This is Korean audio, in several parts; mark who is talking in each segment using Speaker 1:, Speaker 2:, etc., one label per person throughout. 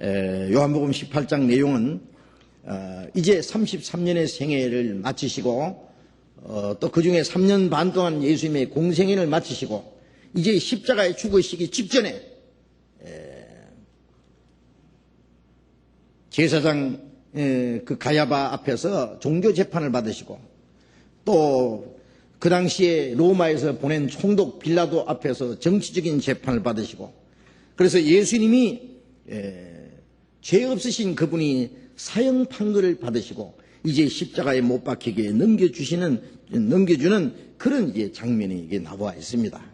Speaker 1: 요한복음 18장 내용은 이제 33년의 생애를 마치시고 또 그중에 3년 반 동안 예수님의 공생애를 마치시고 이제 십자가에 죽으시기 직전에 제사장 그 가야바 앞에서 종교 재판을 받으시고 또 그 당시에 로마에서 보낸 총독 빌라도 앞에서 정치적인 재판을 받으시고 그래서 예수님이 죄 없으신 그분이 사형 판결을 받으시고 이제 십자가에 못 박히게 넘겨주는 그런 이제 장면이 이게 나와 있습니다.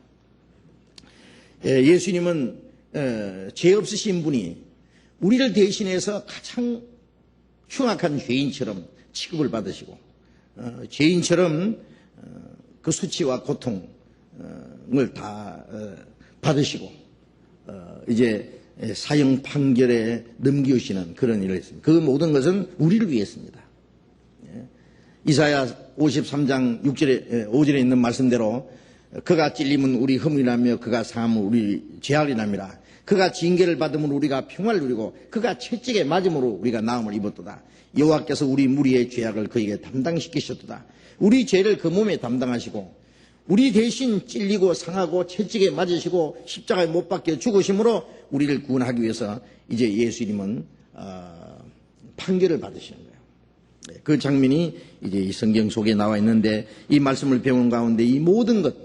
Speaker 1: 예수님은 죄 없으신 분이 우리를 대신해서 가장 흉악한 죄인처럼 취급을 받으시고 죄인처럼 그 수치와 고통을 다 받으시고 이제 사형 판결에 넘기시는 그런 일을 했습니다. 그 모든 것은 우리를 위해서입니다. 이사야 53장 6절에 5절에 있는 말씀대로 그가 찔림은 우리 흠이라며 그가 사함은 우리 죄악이라미라. 그가 징계를 받으면 우리가 평화를 누리고 그가 채찍에 맞음으로 우리가 나음을 입었도다. 여호와께서 우리 무리의 죄악을 그에게 담당시키셨도다. 우리 죄를 그 몸에 담당하시고 우리 대신 찔리고 상하고 채찍에 맞으시고 십자가에 못 박혀 죽으심으로 우리를 구원하기 위해서 이제 예수님은 판결을 받으시는 거예요. 그 장면이 이제 이 성경 속에 나와 있는데 이 말씀을 배우는 가운데 이 모든 것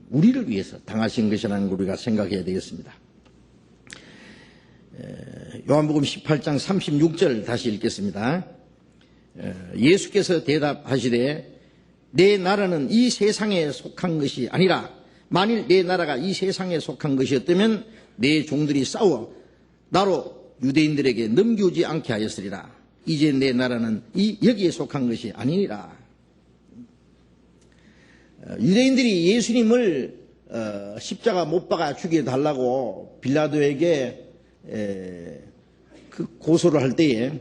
Speaker 1: 우리를 위해서 당하신 것이라는 걸 우리가 생각해야 되겠습니다. 요한복음 18장 36절 다시 읽겠습니다. 예수께서 대답하시되 내 나라는 이 세상에 속한 것이 아니라 만일 내 나라가 이 세상에 속한 것이었다면 내 종들이 싸워 나로 유대인들에게 넘겨오지 않게 하였으리라. 이제 내 나라는 여기에 속한 것이 아니니라. 유대인들이 예수님을 십자가 못 박아 죽여달라고 빌라도에게 그 고소를 할 때에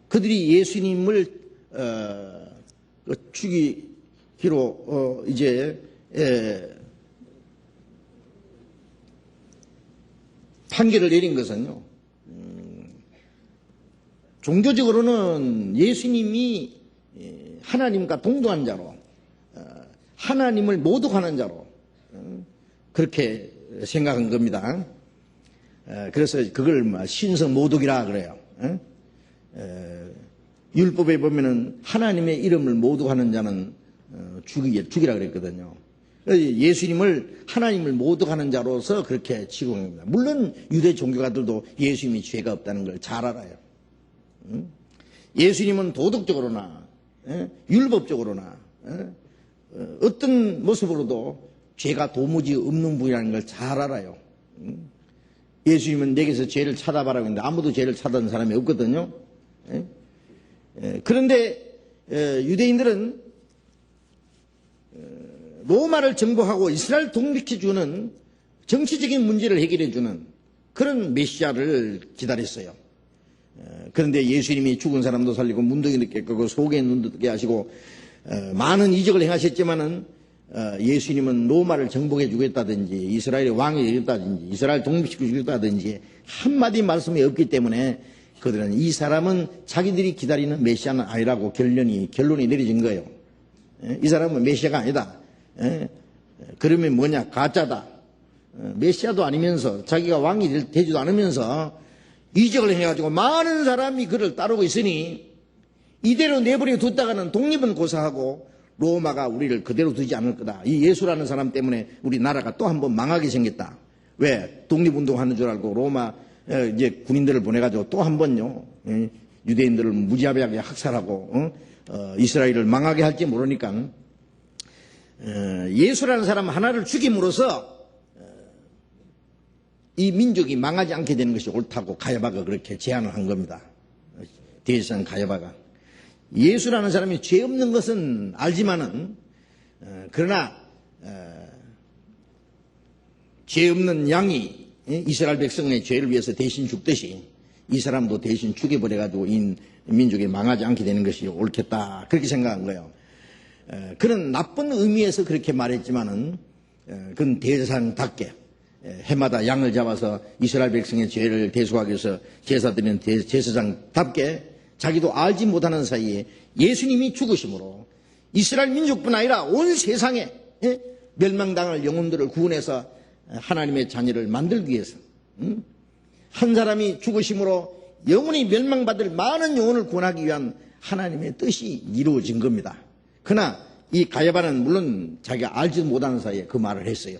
Speaker 1: 그들이 예수님을 죽이기로 이제 판결을 내린 것은요. 종교적으로는 예수님이 하나님과 동등한 자로 하나님을 모독하는 자로 그렇게 생각한 겁니다. 그래서 그걸 신성 모독이라 그래요. 율법에 보면은 하나님의 이름을 모독하는 자는 죽이라 그랬거든요. 예수님을 하나님을 모독하는 자로서 그렇게 취급합니다. 물론 유대 종교가들도 예수님이 죄가 없다는 걸 잘 알아요. 예수님은 도덕적으로나 율법적으로나 어떤 모습으로도 죄가 도무지 없는 분이라는 걸 잘 알아요. 예수님은 내게서 죄를 찾아봐라고 했는데 아무도 죄를 찾아낸 사람이 없거든요. 그런데 유대인들은 로마를 정복하고 이스라엘 독립시켜주는 정치적인 문제를 해결해주는 그런 메시아를 기다렸어요. 그런데 예수님이 죽은 사람도 살리고 문둥이도 깨끗고 소경의 눈도 뜨게 하시고 많은 이적을 행하셨지만은 예수님은 로마를 정복해 주겠다든지 이스라엘의 왕이 되겠다든지 이스라엘 독립시켜 주겠다든지 한마디 말씀이 없기 때문에 그들은 이 사람은 자기들이 기다리는 메시아는 아니라고 결론이 내려진 거예요. 이 사람은 메시아가 아니다. 그러면 뭐냐? 가짜다. 메시아도 아니면서 자기가 왕이 되지도 않으면서 이적을 해가지고 많은 사람이 그를 따르고 있으니 이대로 내버려 뒀다가는 독립은 고사하고 로마가 우리를 그대로 두지 않을 거다. 이 예수라는 사람 때문에 우리 나라가 또 한 번 망하게 생겼다. 왜? 독립운동하는 줄 알고 로마 이제 군인들을 보내가지고 또 한 번요 유대인들을 무지하게 학살하고 이스라엘을 망하게 할지 모르니까 예수라는 사람 하나를 죽임으로써 이 민족이 망하지 않게 되는 것이 옳다고 가야바가 그렇게 제안을 한 겁니다. 대제사장 가야바가. 예수라는 사람이 죄 없는 것은 알지만은 그러나 죄 없는 양이 이스라엘 백성의 죄를 위해서 대신 죽듯이 이 사람도 대신 죽여버려가지고 이 민족이 망하지 않게 되는 것이 옳겠다 그렇게 생각한 거예요. 그런 나쁜 의미에서 그렇게 말했지만은 그건 대제사장답게 해마다 양을 잡아서 이스라엘 백성의 죄를 대속하기 위해서 제사 드리는 제사장답게 자기도 알지 못하는 사이에 예수님이 죽으심으로 이스라엘 민족뿐 아니라 온 세상에 멸망당할 영혼들을 구원해서 하나님의 자녀를 만들기 위해서 한 사람이 죽으심으로 영원히 멸망받을 많은 영혼을 구원하기 위한 하나님의 뜻이 이루어진 겁니다. 그러나 이 가야바는 물론 자기가 알지도 못하는 사이에 그 말을 했어요.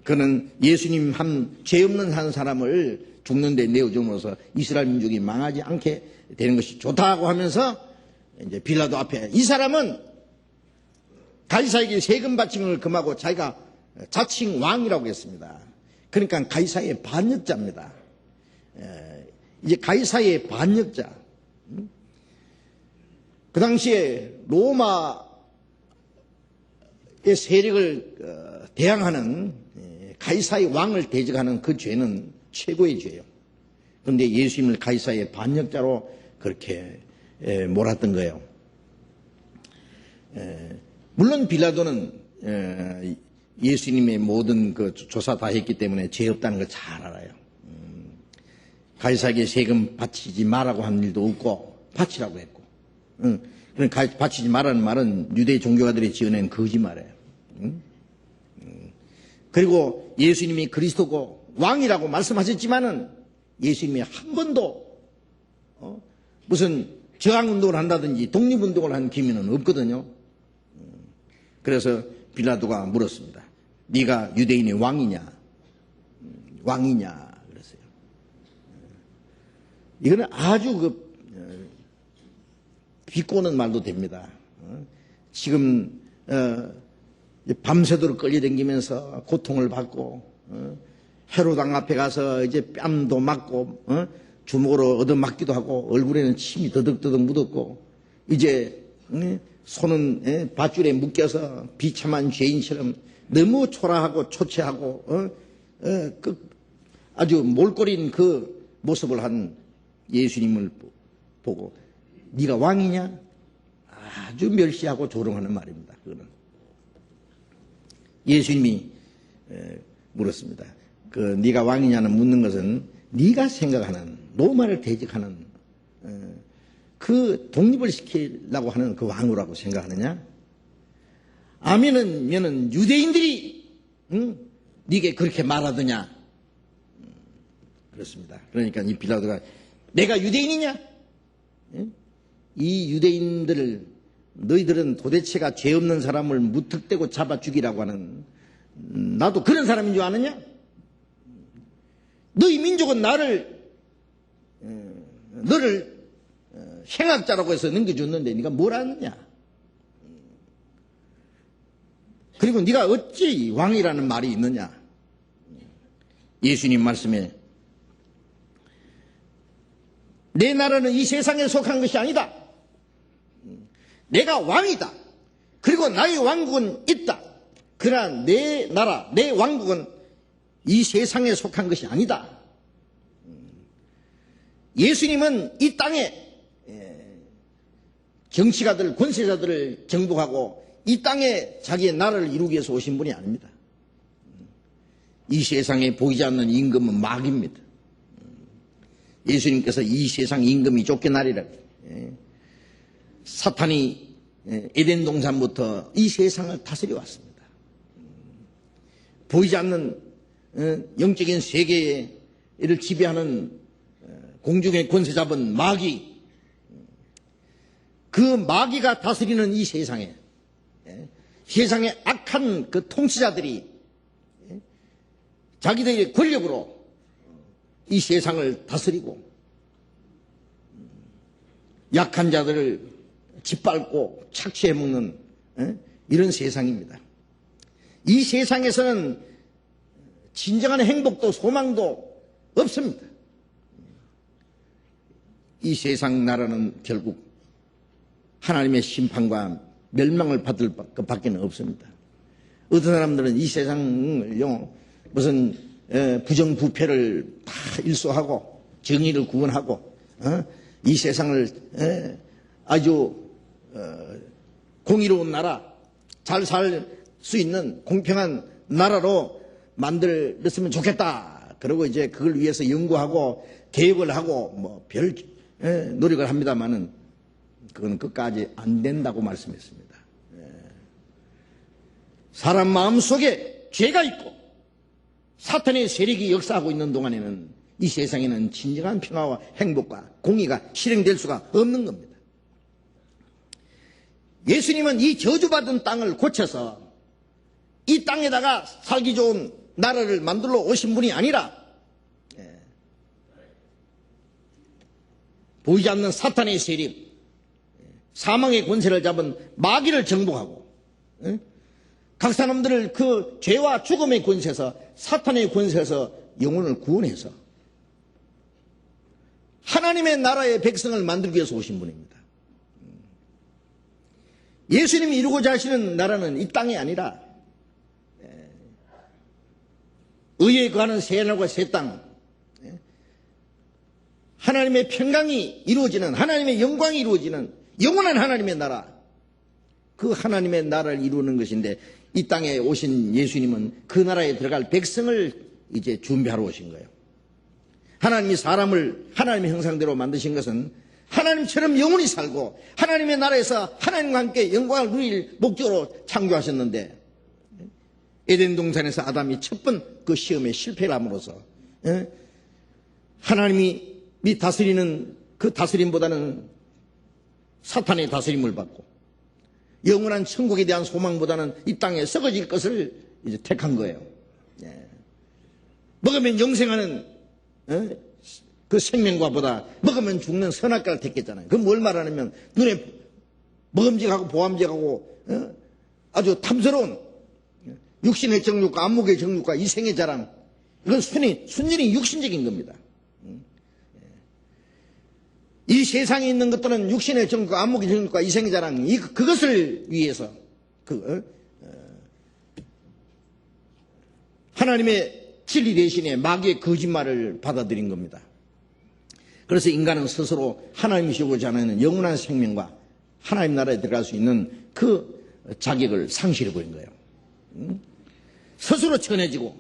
Speaker 1: 그는 예수님 죄 없는 한 사람을 죽는데 내어줌으로써 이스라엘 민족이 망하지 않게 되는 것이 좋다고 하면서 이제 빌라도 앞에 이 사람은 가이사에게 세금 바치는 걸 금하고 자기가 자칭 왕이라고 했습니다. 그러니까 가이사의 반역자입니다. 이제 가이사의 반역자. 그 당시에 로마의 세력을 대항하는 가이사의 왕을 대적하는 그 죄는 최고의 죄예요. 그런데 예수님을 가이사의 반역자로 그렇게 몰았던 거예요. 물론 빌라도는 예수님의 모든 그 조사 다 했기 때문에 죄 없다는 걸 잘 알아요. 가이사에게 세금 바치지 말라고 한 일도 없고 바치라고 했고, 바치지 말라는 말은 유대 종교가들이 지어낸 거짓말이에요. 그리고 예수님이 그리스도고 왕이라고 말씀하셨지만은 예수님이 한 번도 무슨 저항운동을 한다든지 독립운동을 한 기미는 없거든요. 그래서 빌라도가 물었습니다. 네가 유대인의 왕이냐? 왕이냐? 그랬어요. 이거는 아주 비꼬는 말도 됩니다. 지금 밤새도록 끌려다니면서 고통을 받고 헤로당 앞에 가서 이제 뺨도 맞고 주먹으로 얻어맞기도 하고 얼굴에는 침이 더덕더덕 묻었고 이제 손은 밧줄에 묶여서 비참한 죄인처럼 너무 초라하고 초췌하고 아주 몰골인 그 모습을 한 예수님을 보고 네가 왕이냐? 아주 멸시하고 조롱하는 말입니다. 그거는 예수님이 물었습니다. 그 네가 왕이냐는 묻는 것은 네가 생각하는 로마를 대적하는 그 독립을 시키려고 하는 그 왕이라고 생각하느냐? 아멘은 유대인들이 네게 그렇게 말하더냐? 그렇습니다. 그러니까 이 빌라도가 내가 유대인이냐? 이 유대인들을 너희들은 도대체가 죄 없는 사람을 무턱대고 잡아 죽이라고 하는 나도 그런 사람인 줄 아느냐? 너희 민족은 너를 행악자라고 해서 넘겨줬는데 네가 뭘 아느냐? 그리고 네가 어찌 왕이라는 말이 있느냐? 예수님 말씀에 내 나라는 이 세상에 속한 것이 아니다. 내가 왕이다. 그리고 나의 왕국은 있다. 그러나 내 나라, 내 왕국은 이 세상에 속한 것이 아니다. 예수님은 이 땅에 정치가들, 권세자들을 정복하고 이 땅에 자기의 나라를 이루기 위해서 오신 분이 아닙니다. 이 세상에 보이지 않는 임금은 마귀입니다. 예수님께서 이 세상 임금이 쫓겨나리라. 사탄이 에덴 동산부터 이 세상을 다스려 왔습니다. 보이지 않는 영적인 세계를 지배하는 공중의 권세 잡은 마귀, 그 마귀가 다스리는 이 세상에 세상의 악한 그 통치자들이 자기들의 권력으로 이 세상을 다스리고 약한 자들을 짓밟고 착취해 먹는 이런 세상입니다. 이 세상에서는 진정한 행복도 소망도 없습니다. 이 세상 나라는 결국 하나님의 심판과 멸망을 받을 것밖에 없습니다. 어떤 사람들은 이 세상을요 무슨 부정부패를 다 일소하고 정의를 구원하고 이 세상을 아주 공의로운 나라, 잘 살 수 있는 공평한 나라로 만들었으면 좋겠다. 그리고 이제 그걸 위해서 연구하고 계획을 하고 뭐 별 노력을 합니다만은 그건 끝까지 안 된다고 말씀했습니다. 사람 마음속에 죄가 있고 사탄의 세력이 역사하고 있는 동안에는 이 세상에는 진정한 평화와 행복과 공의가 실행될 수가 없는 겁니다. 예수님은 이 저주받은 땅을 고쳐서 이 땅에다가 살기 좋은 나라를 만들러 오신 분이 아니라 보이지 않는 사탄의 세력, 사망의 권세를 잡은 마귀를 정복하고 각 사람들을 그 죄와 죽음의 권세에서 사탄의 권세에서 영혼을 구원해서 하나님의 나라의 백성을 만들기 위해서 오신 분입니다. 예수님이 이루고자 하시는 나라는 이 땅이 아니라 의에 거하는 새 하늘과 새 땅, 하나님의 평강이 이루어지는, 하나님의 영광이 이루어지는 영원한 하나님의 나라, 그 하나님의 나라를 이루는 것인데 이 땅에 오신 예수님은 그 나라에 들어갈 백성을 이제 준비하러 오신 거예요. 하나님이 사람을 하나님의 형상대로 만드신 것은 하나님처럼 영원히 살고 하나님의 나라에서 하나님과 함께 영광을 누릴 목적으로 창조하셨는데 에덴 동산에서 아담이 첫 번 그 시험에 실패를 함으로써 하나님이 다스리는 그 다스림보다는 사탄의 다스림을 받고 영원한 천국에 대한 소망보다는 이 땅에 썩어질 것을 이제 택한 거예요. 먹으면 영생하는 그 생명과 보다 먹으면 죽는 선악과를 택했잖아요. 그건 뭘 말하냐면 눈에 먹음직하고 보암직하고 아주 탐스러운 육신의 정욕과 안목의 정욕과 이생의 자랑, 이건 순전히 육신적인 겁니다. 이 세상에 있는 것들은 육신의 정욕과 안목의 정욕과 이생의 자랑, 그것을 위해서 하나님의 진리 대신에 마귀의 거짓말을 받아들인 겁니다. 그래서 인간은 스스로 하나님이시고자 하는 영원한 생명과 하나님 나라에 들어갈 수 있는 그 자격을 상실해버린 거예요. 스스로 천해지고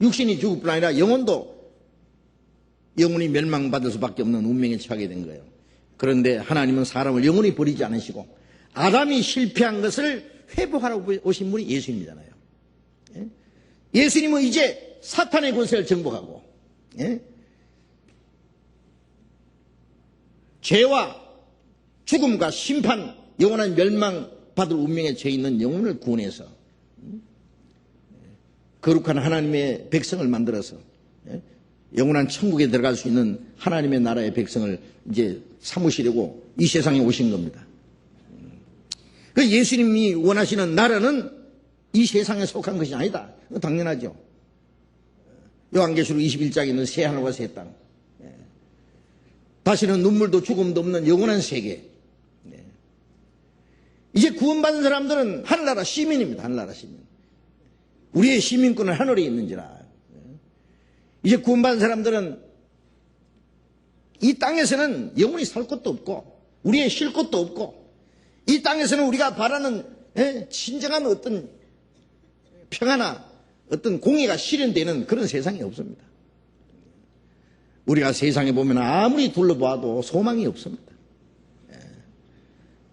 Speaker 1: 육신이 죽을 뿐 아니라 영혼이 멸망받을 수밖에 없는 운명에 처하게 된 거예요. 그런데 하나님은 사람을 영원히 버리지 않으시고 아담이 실패한 것을 회복하라고 오신 분이 예수님이잖아요. 예수님은 이제 사탄의 권세를 정복하고 죄와 죽음과 심판, 영원한 멸망받을 운명에 처해 있는 영혼을 구원해서 거룩한 하나님의 백성을 만들어서 영원한 천국에 들어갈 수 있는 하나님의 나라의 백성을 이제 삼으시려고 이 세상에 오신 겁니다. 그 예수님이 원하시는 나라는 이 세상에 속한 것이 아니다. 당연하죠. 요한계시록 21장에 있는 새 하늘과 새 땅, 다시는 눈물도 죽음도 없는 영원한 세계. 이제 구원받은 사람들은 하늘나라 시민입니다. 하늘나라 시민. 우리의 시민권은 하늘에 있는지라. 이제 구원받은 사람들은 이 땅에서는 영원히 살 것도 없고 우리의 쉴 것도 없고 이 땅에서는 우리가 바라는 진정한 어떤 평화나 어떤 공의가 실현되는 그런 세상이 없습니다. 우리가 세상에 보면 아무리 둘러봐도 소망이 없습니다.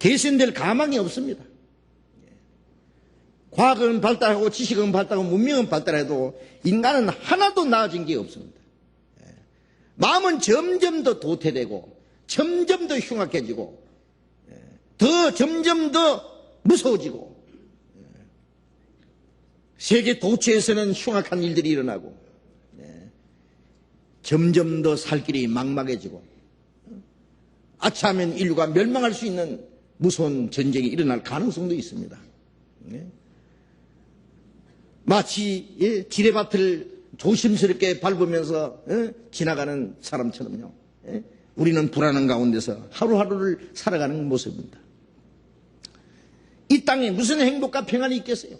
Speaker 1: 개선될 가망이 없습니다. 과학은 발달하고 지식은 발달하고 문명은 발달해도 인간은 하나도 나아진 게 없습니다. 마음은 점점 더 도태되고 점점 더 흉악해지고 점점 더 무서워지고 세계 도처에서는 흉악한 일들이 일어나고 점점 더 살 길이 막막해지고 아차하면 인류가 멸망할 수 있는 무서운 전쟁이 일어날 가능성도 있습니다. 마치 지뢰밭을 조심스럽게 밟으면서 지나가는 사람처럼요. 우리는 불안한 가운데서 하루하루를 살아가는 모습입니다. 이 땅에 무슨 행복과 평안이 있겠어요?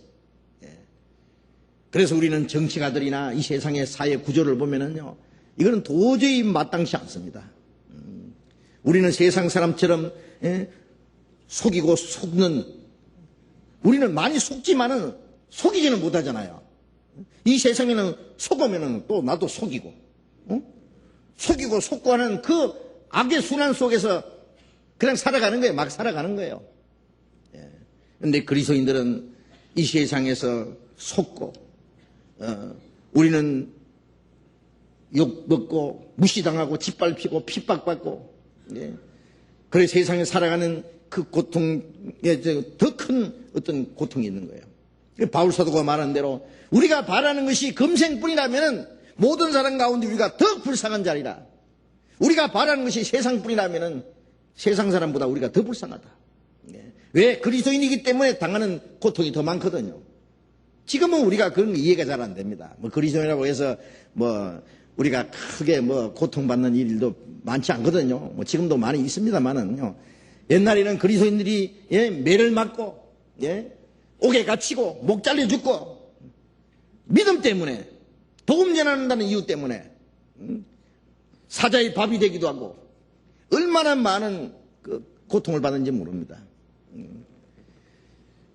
Speaker 1: 그래서 우리는 정치가들이나 이 세상의 사회 구조를 보면은요, 이거는 도저히 마땅치 않습니다. 우리는 세상 사람처럼 속이고 속는, 우리는 많이 속지만은 속이지는 못하잖아요. 이 세상에는 속으면은 또 나도 속이고, 속이고 속고 하는 그 악의 순환 속에서 그냥 살아가는 거예요. 막 살아가는 거예요. 그런데 그리스도인들은 이 세상에서 속고, 우리는 욕 먹고 무시당하고 짓밟히고 핍박받고, 그래 세상에 살아가는 그 고통에 더 큰 어떤 고통이 있는 거예요. 바울 사도가 말한 대로 우리가 바라는 것이 금생뿐이라면 모든 사람 가운데 우리가 더 불쌍한 자리라. 우리가 바라는 것이 세상뿐이라면 세상 사람보다 우리가 더 불쌍하다. 왜? 그리스도인이기 때문에 당하는 고통이 더 많거든요. 지금은 우리가 그런 이해가 잘 안 됩니다. 뭐 그리스도인이라고 해서 뭐 우리가 크게 뭐 고통받는 일도 많지 않거든요. 뭐 지금도 많이 있습니다만은요. 옛날에는 그리스도인들이 매를 맞고 옥에 갇히고 목 잘려 죽고 믿음 때문에 복음 전한다는 이유 때문에 사자의 밥이 되기도 하고 얼마나 많은 그 고통을 받는지 모릅니다.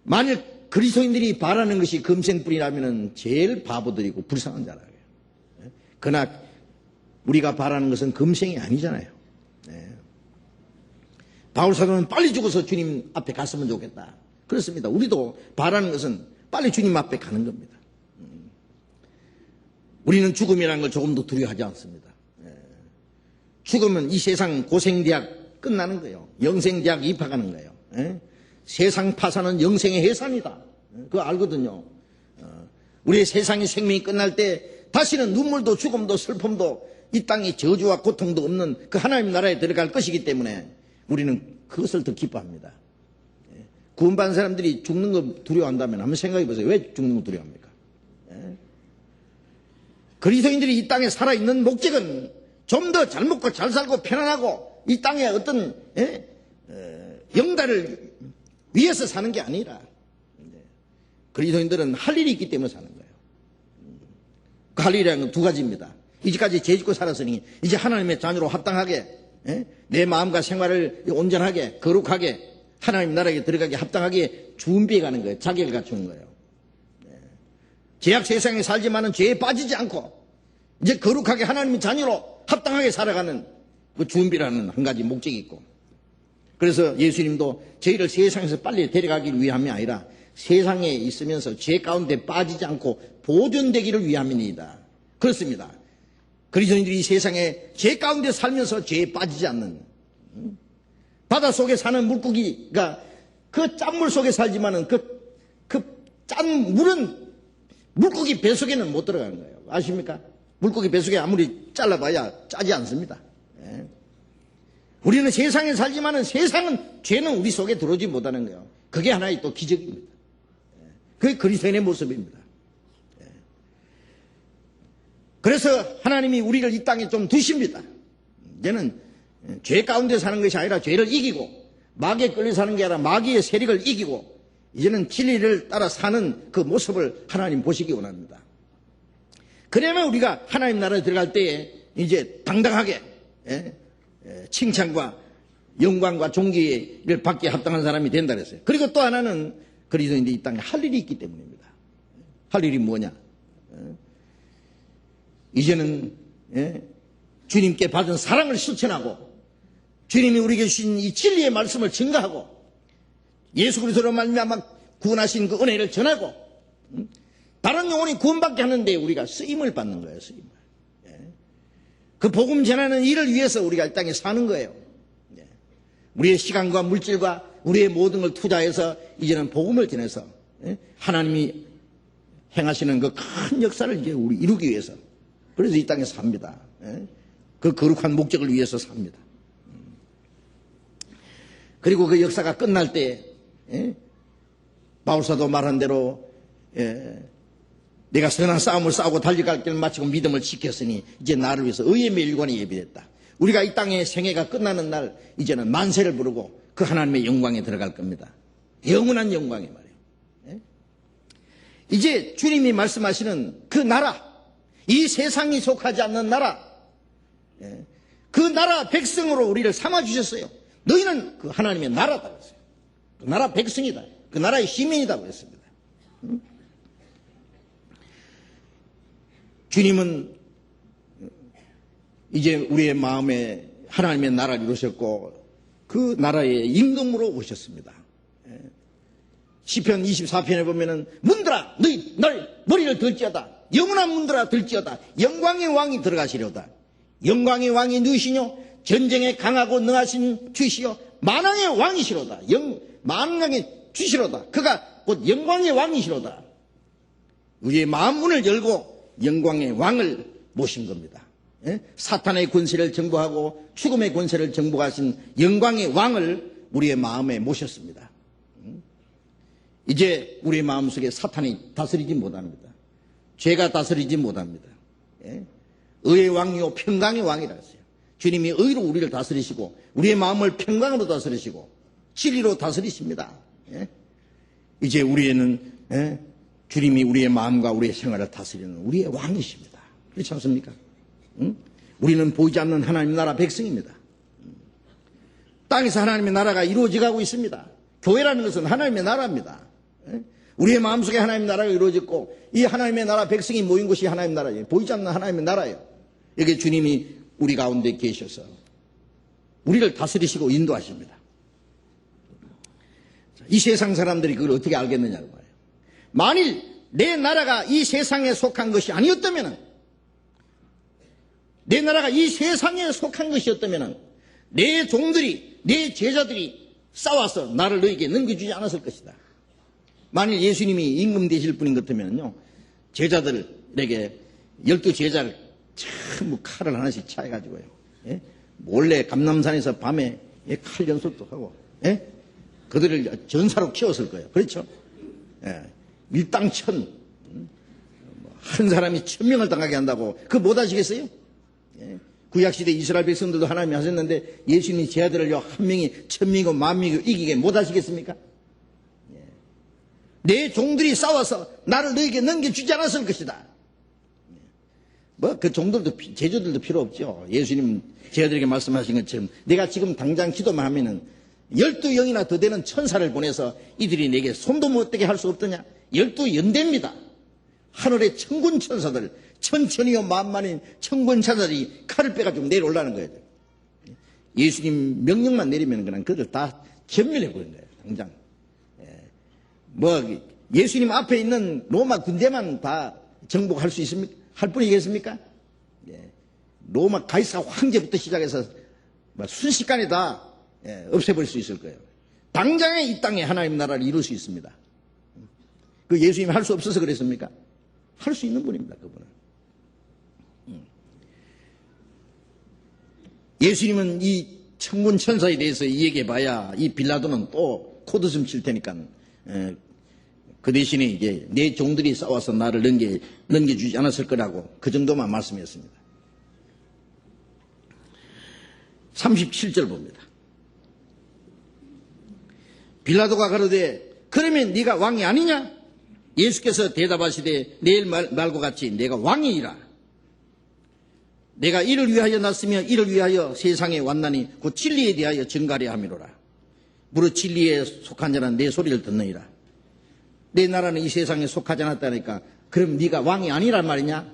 Speaker 1: 만일 그리스도인들이 바라는 것이 금생뿐이라면 제일 바보들이고 불쌍한 자라고요. 그러나 우리가 바라는 것은 금생이 아니잖아요. 바울 사도는 빨리 죽어서 주님 앞에 갔으면 좋겠다. 그렇습니다. 우리도 바라는 것은 빨리 주님 앞에 가는 겁니다. 우리는 죽음이라는 걸 조금도 두려워하지 않습니다. 죽으면 이 세상 고생대학 끝나는 거예요. 영생대학 입학하는 거예요. 세상 파산은 영생의 해산이다. 그거 알거든요. 우리의 세상의 생명이 끝날 때 다시는 눈물도 죽음도 슬픔도 이 땅에 저주와 고통도 없는 그 하나님 나라에 들어갈 것이기 때문에 우리는 그것을 더 기뻐합니다. 구원받은 사람들이 죽는 거 두려워한다면 한번 생각해 보세요. 왜 죽는 거 두려워합니까? 그리스도인들이 이 땅에 살아있는 목적은 좀 더 잘 먹고 잘 살고 편안하고 이 땅에 어떤 영달을 위해서 사는 게 아니라 그리스도인들은 할 일이 있기 때문에 사는 거예요. 그 할 일이라는 건 두 가지입니다. 이제까지 죄짓고 살았으니 이제 하나님의 자녀로 합당하게 내 마음과 생활을 온전하게 거룩하게 하나님 나라에 들어가게 합당하게 준비해 가는 거예요. 자격을 갖추는 거예요. 죄악 세상에 살지만은 죄에 빠지지 않고 이제 거룩하게 하나님의 자녀로 합당하게 살아가는 그 준비라는 한 가지 목적이 있고, 그래서 예수님도 저희를 세상에서 빨리 데려가기 위함이 아니라 세상에 있으면서 죄 가운데 빠지지 않고 보존되기를 위함이니이다. 그렇습니다. 그리스도인들이 이 세상에 죄 가운데 살면서 죄에 빠지지 않는, 바닷속에 사는 물고기가 그 짠물 속에 살지만은 그 짠 물은 물고기 뱃속에는 못 들어가는 거예요. 아십니까? 물고기 뱃속에 아무리 잘라봐야 짜지 않습니다. 우리는 세상에 살지만은 세상은, 죄는 우리 속에 들어오지 못하는 거예요. 그게 하나의 또 기적입니다. 그게 그리스도인의 모습입니다. 그래서 하나님이 우리를 이 땅에 좀 두십니다. 이제는 죄 가운데 사는 것이 아니라 죄를 이기고 마귀에 끌려 사는 게 아니라 마귀의 세력을 이기고 이제는 진리를 따라 사는 그 모습을 하나님 보시기 원합니다. 그러면 우리가 하나님 나라에 들어갈 때에 이제 당당하게 칭찬과 영광과 존귀를 받기에 합당한 사람이 된다 그랬어요. 그리고 또 하나는 그리스도인들이 이 땅에 할 일이 있기 때문입니다. 할 일이 뭐냐? 이제는 주님께 받은 사랑을 실천하고 주님이 우리에게 주신 이 진리의 말씀을 증거하고 예수 그리스도로 말미암아 구원하신 그 은혜를 전하고 다른 영혼이 구원받게 하는데 우리가 쓰임을 받는 거예요. 쓰임을. 그 복음 전하는 일을 위해서 우리가 이 땅에 사는 거예요. 우리의 시간과 물질과 우리의 모든 걸 투자해서 이제는 복음을 전해서 하나님이 행하시는 그 큰 역사를 이제 우리 이루기 위해서, 그래서 이 땅에 삽니다. 그 거룩한 목적을 위해서 삽니다. 그리고 그 역사가 끝날 때 바울사도 말한 대로 내가 선한 싸움을 싸우고 달려갈 길을 마치고 믿음을 지켰으니 이제 나를 위해서 의의 멸관이 예비됐다. 우리가 이 땅의 생애가 끝나는 날 이제는 만세를 부르고 그 하나님의 영광에 들어갈 겁니다. 영원한 영광에 말이에요. 이제 주님이 말씀하시는 그 나라, 이 세상이 속하지 않는 나라, 그 나라 백성으로 우리를 삼아주셨어요. 너희는 그 하나님의 나라다 그랬어요. 그 나라 백성이다. 그 나라의 시민이다 그랬습니다. 주님은 이제 우리의 마음에 하나님의 나라를 이루셨고 그 나라의 임금으로 오셨습니다. 시편 24편에 보면은 문들아 너희 머리를 들지어다. 영원한 문들아 들지어다. 영광의 왕이 들어가시려다. 영광의 왕이 누구시뇨? 전쟁에 강하고 능하신 주시여 만왕의 왕이시로다. 만왕의 주시로다. 그가 곧 영광의 왕이시로다. 우리의 마음 문을 열고 영광의 왕을 모신 겁니다. 사탄의 권세를 정복하고 죽음의 권세를 정복하신 영광의 왕을 우리의 마음에 모셨습니다. 이제 우리의 마음속에 사탄이 다스리지 못합니다. 죄가 다스리지 못합니다. 의의 왕이요 평강의 왕이라 했어요. 주님이 의로 우리를 다스리시고 우리의 마음을 평강으로 다스리시고 진리로 다스리십니다. 이제 우리에는 주님이 우리의 마음과 우리의 생활을 다스리는 우리의 왕이십니다. 그렇지 않습니까? 우리는 보이지 않는 하나님의 나라 백성입니다. 땅에서 하나님의 나라가 이루어져가고 있습니다. 교회라는 것은 하나님의 나라입니다. 우리의 마음속에 하나님의 나라가 이루어졌고 이 하나님의 나라 백성이 모인 곳이 하나님의 나라예요. 보이지 않는 하나님의 나라예요. 여기 주님이 우리 가운데 계셔서 우리를 다스리시고 인도하십니다. 이 세상 사람들이 그걸 어떻게 알겠느냐고 말이에요. 만일 내 나라가 이 세상에 속한 것이 아니었다면, 내 나라가 이 세상에 속한 것이었다면 내 종들이, 내 제자들이 싸워서 나를 너에게 넘겨주지 않았을 것이다. 만일 예수님이 임금 되실 분인 것 같으면요, 제자들에게 12제자를 전부 칼을 하나씩 차해가지고요, 몰래 감남산에서 밤에 칼 연습도 하고, 그들을 전사로 키웠을 거예요. 그렇죠? 밀당 천, 한 사람이 1000명을 당하게 한다고 그거 못 하시겠어요? 구약시대 이스라엘 백성들도 하나님이 하셨는데 예수님이 제 아들을요, 한 명이 1000명이고 10,000명이고 이기게 못 하시겠습니까? 내 종들이 싸워서 나를 너에게 넘겨주지 않았을 것이다. 뭐 그 종들도 제자들도 필요 없죠. 예수님 제 아들에게 말씀하신 것처럼 내가 지금 당장 기도만 하면은 12영이나 더 되는 천사를 보내서 이들이 내게 손도 못 대게 할 수 없더냐. 12연대입니다. 하늘의 천군 천사들, 천천히요 만만인 천군 천사들이 칼을 빼가지고 내려올라는 거예요. 예수님 명령만 내리면 그냥 그들 다 전멸해 버린 거예요. 당장. 뭐 예수님 앞에 있는 로마 군대만 다 정복할 수 있습니까? 할 뿐이겠습니까? 로마 가이사 황제부터 시작해서 순식간에 다 없애버릴 수 있을 거예요. 당장에 이 땅에 하나님 나라를 이룰 수 있습니다. 그 예수님이 할 수 없어서 그랬습니까? 할 수 있는 분입니다. 그분은. 예수님은 이 천군 천사에 대해서 얘기해봐야 이 빌라도는 또 코드좀 칠 테니까 그 대신에 이제 내 종들이 싸워서 나를 넘겨주지 않았을 거라고 그 정도만 말씀했습니다. 37절 봅니다. 빌라도가 가로되 그러면 네가 왕이 아니냐? 예수께서 대답하시되 내일 말과 같이 내가 왕이니라. 내가 이를 위하여 났으며 이를 위하여 세상에 왔나니 그 진리에 대하여 증가하려 함이로라. 무릇 진리에 속한 자는 내 소리를 듣느니라. 내 나라는 이 세상에 속하지 않았다니까 그럼 네가 왕이 아니란 말이냐?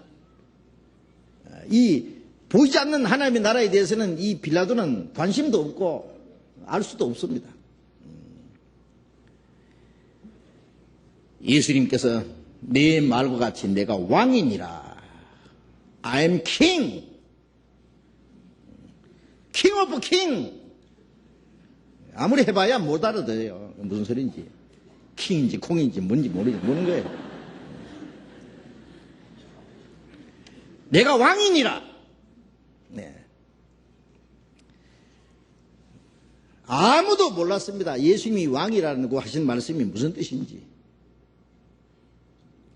Speaker 1: 이 보이지 않는 하나님의 나라에 대해서는 이 빌라도는 관심도 없고 알 수도 없습니다. 예수님께서 내 말과 같이 내가 왕이니라. I am king. king of king. 아무리 해봐야 못 알아들어요. 무슨 소리인지. 킹인지 콩인지 뭔지 모르는 거예요. 내가 왕이니라. 네. 아무도 몰랐습니다. 예수님이 왕이라는 거 하신 말씀이 무슨 뜻인지.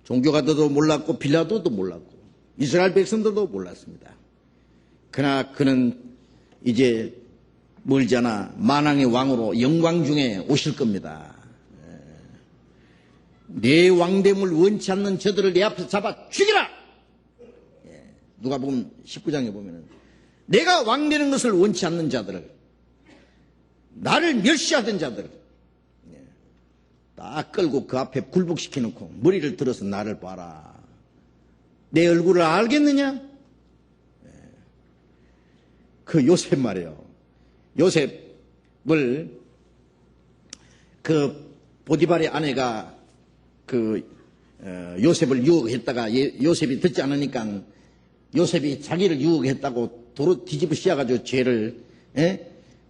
Speaker 1: 종교가들도 몰랐고 빌라도도 몰랐고 이스라엘 백성들도 몰랐습니다. 그러나 그는 이제 멀지 않아 만왕의 왕으로 영광 중에 오실 겁니다. 내 왕됨을 원치 않는 저들을 내 앞에서 잡아 죽이라. 누가복음 19장에 보면은 내가 왕되는 것을 원치 않는 자들을, 나를 멸시하던 자들을 딱 끌고 그 앞에 굴복시켜 놓고 머리를 들어서 나를 봐라. 내 얼굴을 알겠느냐? 그 요셉 말이에요. 요셉을 그 보디발의 아내가 요셉을 유혹했다가 요셉이 듣지 않으니까 요셉이 자기를 유혹했다고 도로 뒤집어 씌워가지고 죄를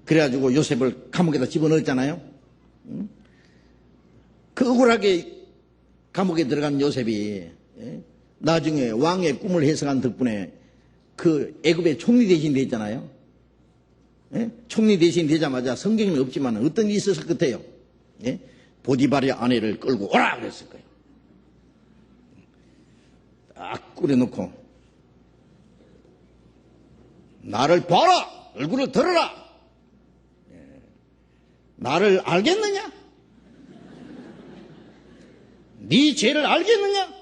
Speaker 1: 그래가지고 요셉을 감옥에다 집어넣었잖아요. 그 억울하게 감옥에 들어간 요셉이 나중에 왕의 꿈을 해석한 덕분에 그 애굽의 총리 대신 됐잖아요. 총리 대신 되자마자 성경에는 없지만 어떤 일이 있었을 것 같아요. 보디발의 아내를 끌고 오라 그랬을 거예요. 딱 꾸려놓고 나를 봐라, 얼굴을 들어라. 나를 알겠느냐? 네 죄를 알겠느냐?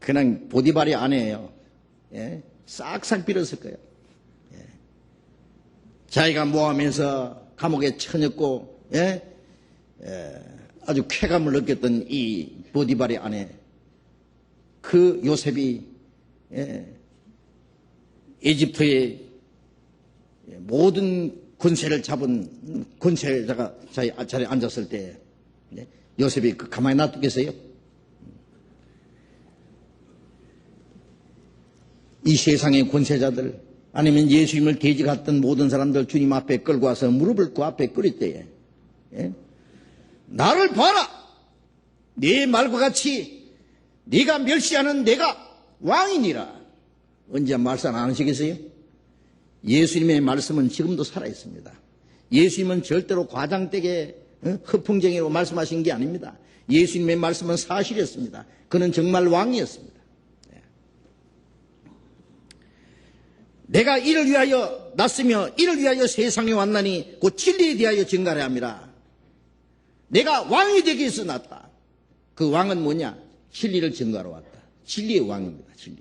Speaker 1: 그냥 보디발의 아내예요. 싹싹 빌었을 거예요. 자기가 모하면서 감옥에 쳐넣고 아주 쾌감을 느꼈던 이 보디발의 아내, 그 요셉이 에집트의 모든 권세를 잡은 권세자가 자리에 앉았을 때 요셉이 가만히 놔두겠어요? 이 세상의 권세자들 아니면 예수님을 대적했던 모든 사람들 주님 앞에 끌고 와서 무릎을 그 앞에 꿇을 때에 나를 봐라, 네 말과 같이 네가 멸시하는 내가 왕이니라. 언제 말씀 안 하시겠어요? 예수님의 말씀은 지금도 살아있습니다. 예수님은 절대로 과장되게 허풍쟁이로 말씀하신 게 아닙니다. 예수님의 말씀은 사실이었습니다. 그는 정말 왕이었습니다. 내가 이를 위하여 났으며 이를 위하여 세상에 왔나니 곧 진리에 대하여 증가하려 함이라. 내가 왕이 되기 위해서 났다. 그 왕은 뭐냐? 진리를 증거하러 왔다. 진리의 왕입니다. 진리.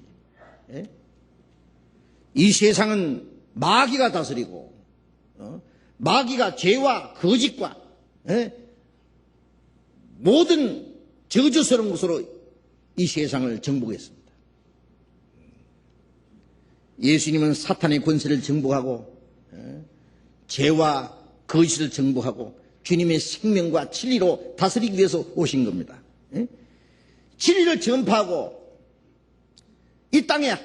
Speaker 1: 이 세상은 마귀가 다스리고 마귀가 죄와 거짓과 모든 저주스러운 것으로 이 세상을 정복했습니다. 예수님은 사탄의 권세를 정복하고 죄와 거짓을 정복하고 주님의 생명과 진리로 다스리기 위해서 오신 겁니다. 진리를 전파하고 이 땅에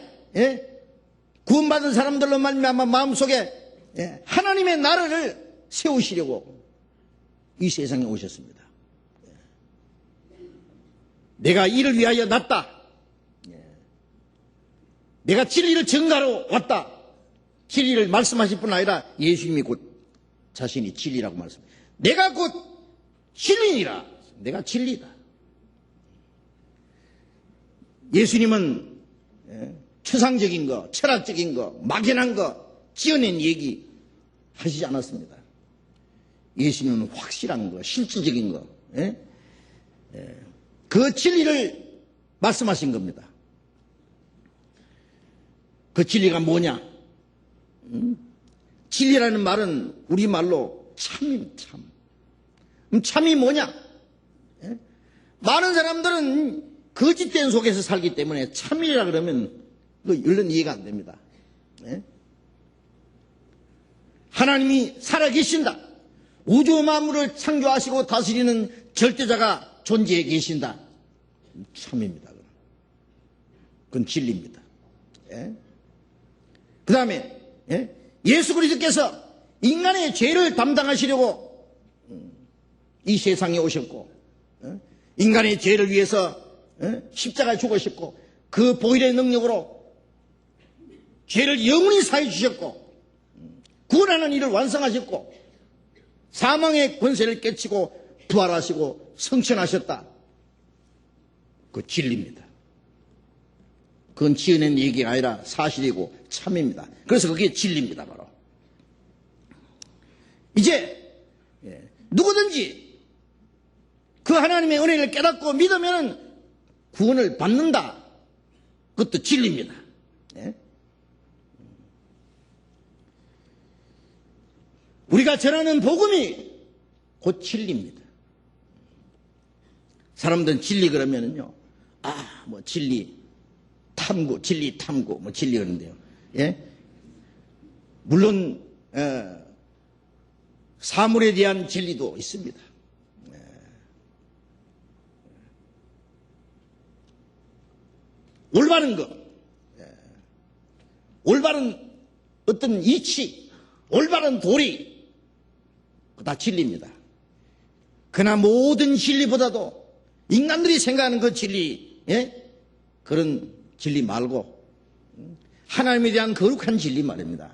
Speaker 1: 구원받은 사람들로 말미암아 마음속에 하나님의 나라를 세우시려고 이 세상에 오셨습니다. 내가 이를 위하여 났다. 내가 진리를 증가로 왔다. 진리를 말씀하실 뿐 아니라 예수님이 곧 자신이 진리라고 말씀합니다. 내가 곧 진리니라. 내가 진리다. 예수님은 추상적인 거, 철학적인 거, 막연한 거, 지어낸 얘기 하시지 않았습니다. 예수님은 확실한 거, 실질적인 거, 그 진리를 말씀하신 겁니다. 그 진리가 뭐냐? 진리라는 말은 우리말로 참입니다. 참. 참이 뭐냐? 많은 사람들은 거짓된 속에서 살기 때문에 참이라 그러면 얼른 이해가 안 됩니다. 하나님이 살아계신다. 우주 만물을 창조하시고 다스리는 절대자가 존재해 계신다. 참입니다. 그건 진리입니다. 그 다음에 예수 그리스도께서 인간의 죄를 담당하시려고 이 세상에 오셨고 인간의 죄를 위해서 십자가에 죽으셨고 그 보혈의 능력으로 죄를 영원히 사해 주셨고 구원하는 일을 완성하셨고 사망의 권세를 깨치고 부활하시고 성천하셨다. 그 진리입니다. 그건 지어낸 얘기가 아니라 사실이고 참입니다. 그래서 그게 진리입니다. 바로 이제 누구든지 그 하나님의 은혜를 깨닫고 믿으면 구원을 받는다. 그것도 진리입니다. 우리가 전하는 복음이 곧 진리입니다. 사람들은 진리 그러면은요, 뭐 진리 탐구, 뭐 진리 그러는데요. 예? 물론 사물에 대한 진리도 있습니다. 올바른 것, 올바른 어떤 이치, 올바른 도리, 다 진리입니다. 그러나 모든 진리보다도 인간들이 생각하는 그 진리, 그런 진리 말고 하나님에 대한 거룩한 진리 말입니다.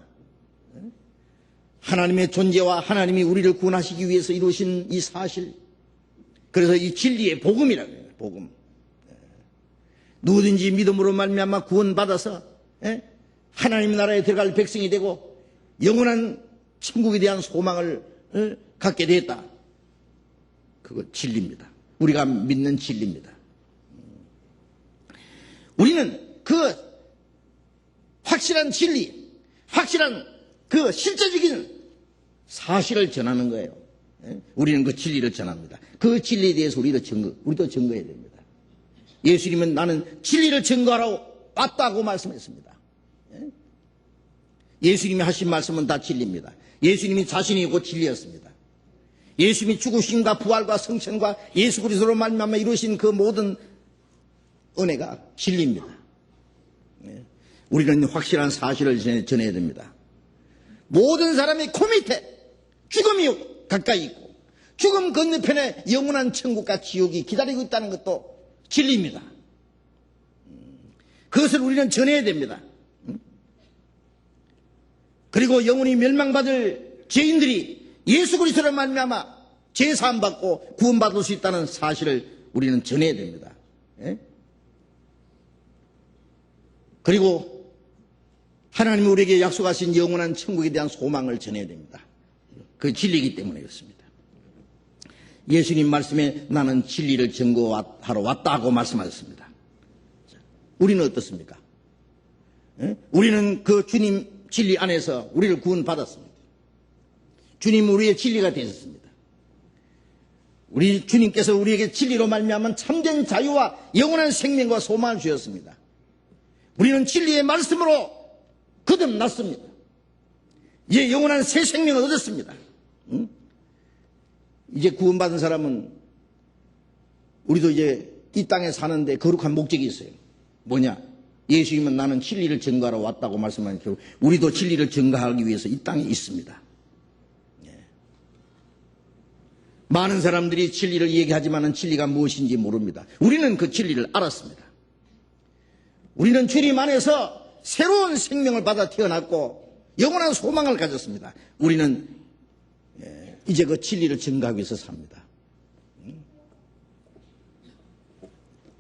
Speaker 1: 하나님의 존재와 하나님이 우리를 구원하시기 위해서 이루신 이 사실, 그래서 이 진리의 복음이라고 해요. 복음. 누구든지 믿음으로 말미암아 구원받아서 하나님 나라에 들어갈 백성이 되고 영원한 천국에 대한 소망을 갖게 되었다. 그거 진리입니다. 우리가 믿는 진리입니다. 우리는 그 확실한 진리, 확실한 그 실제적인 사실을 전하는 거예요. 우리는 그 진리를 전합니다. 그 진리에 대해서 우리도 증거해야 됩니다. 예수님은 나는 진리를 증거하러 왔다고 말씀했습니다. 예수님이 하신 말씀은 다 진리입니다. 예수님이 자신이 곧 진리였습니다. 예수님이 죽으심과 부활과 성천과 예수 그리스도로 말미암아 이루신 그 모든 은혜가 진리입니다. 우리는 확실한 사실을 전해야 됩니다. 모든 사람이 코 밑에 죽음이 가까이 있고 죽음 건너편에 영원한 천국과 지옥이 기다리고 있다는 것도 진리입니다. 그것을 우리는 전해야 됩니다. 그리고 영원히 멸망받을 죄인들이 예수 그리스도로 말미암아 죄 사함 받고 구원받을 수 있다는 사실을 우리는 전해야 됩니다. 그리고 하나님이 우리에게 약속하신 영원한 천국에 대한 소망을 전해야 됩니다. 그 진리이기 때문에 그렇습니다. 예수님 말씀에 나는 진리를 증거하러 왔다고 말씀하셨습니다. 우리는 어떻습니까? 우리는 그 주님 진리 안에서 우리를 구원받았습니다. 주님 우리의 진리가 되셨습니다. 우리 주님께서 우리에게 진리로 말미암아 참된 자유와 영원한 생명과 소망을 주셨습니다. 우리는 진리의 말씀으로 거듭났습니다. 이제 영원한 새 생명을 얻었습니다. 이제 구원받은 사람은 우리도 이제 이 땅에 사는데 거룩한 목적이 있어요. 뭐냐? 예수님은 나는 진리를 증거하러 왔다고 말씀하신 대로 우리도 진리를 증거하기 위해서 이 땅에 있습니다. 많은 사람들이 진리를 얘기하지만 진리가 무엇인지 모릅니다. 우리는 그 진리를 알았습니다. 우리는 주님 안에서 새로운 생명을 받아 태어났고 영원한 소망을 가졌습니다. 우리는 이제 그 진리를 증거하기 위해서 삽니다.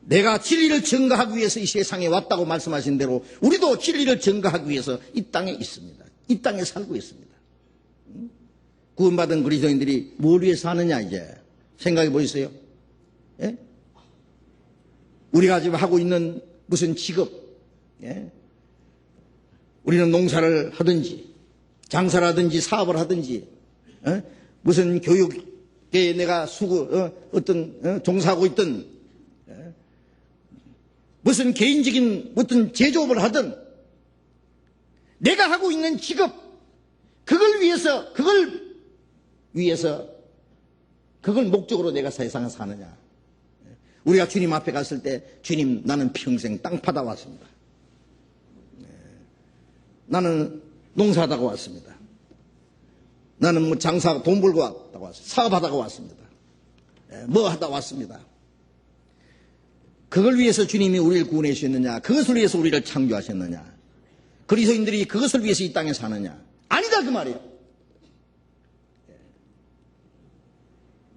Speaker 1: 내가 진리를 증거하기 위해서 이 세상에 왔다고 말씀하신 대로 우리도 진리를 증거하기 위해서 이 땅에 있습니다. 이 땅에 살고 있습니다. 구원받은 그리스도인들이 뭘 위해서 사느냐 이제 생각해 보이세요? 예? 우리가 지금 하고 있는 무슨 직업, 우리는 농사를 하든지 장사를 하든지 사업을 하든지 무슨 교육에 내가 종사하고 있든 무슨 개인적인 어떤 제조업을 하든 내가 하고 있는 직업 그걸 목적으로 내가 세상에 사느냐. 우리가 주님 앞에 갔을 때 주님 나는 평생 땅 파다 왔습니다. 나는 농사하다가 왔습니다. 나는 뭐 장사 돈 벌고 왔다고 왔습니다. 사업하다가 왔습니다. 뭐 하다 왔습니다. 그걸 위해서 주님이 우리를 구원해 주셨느냐? 그것을 위해서 우리를 창조하셨느냐? 그리스도인들이 그것을 위해서 이 땅에 사느냐? 아니다 그 말이에요.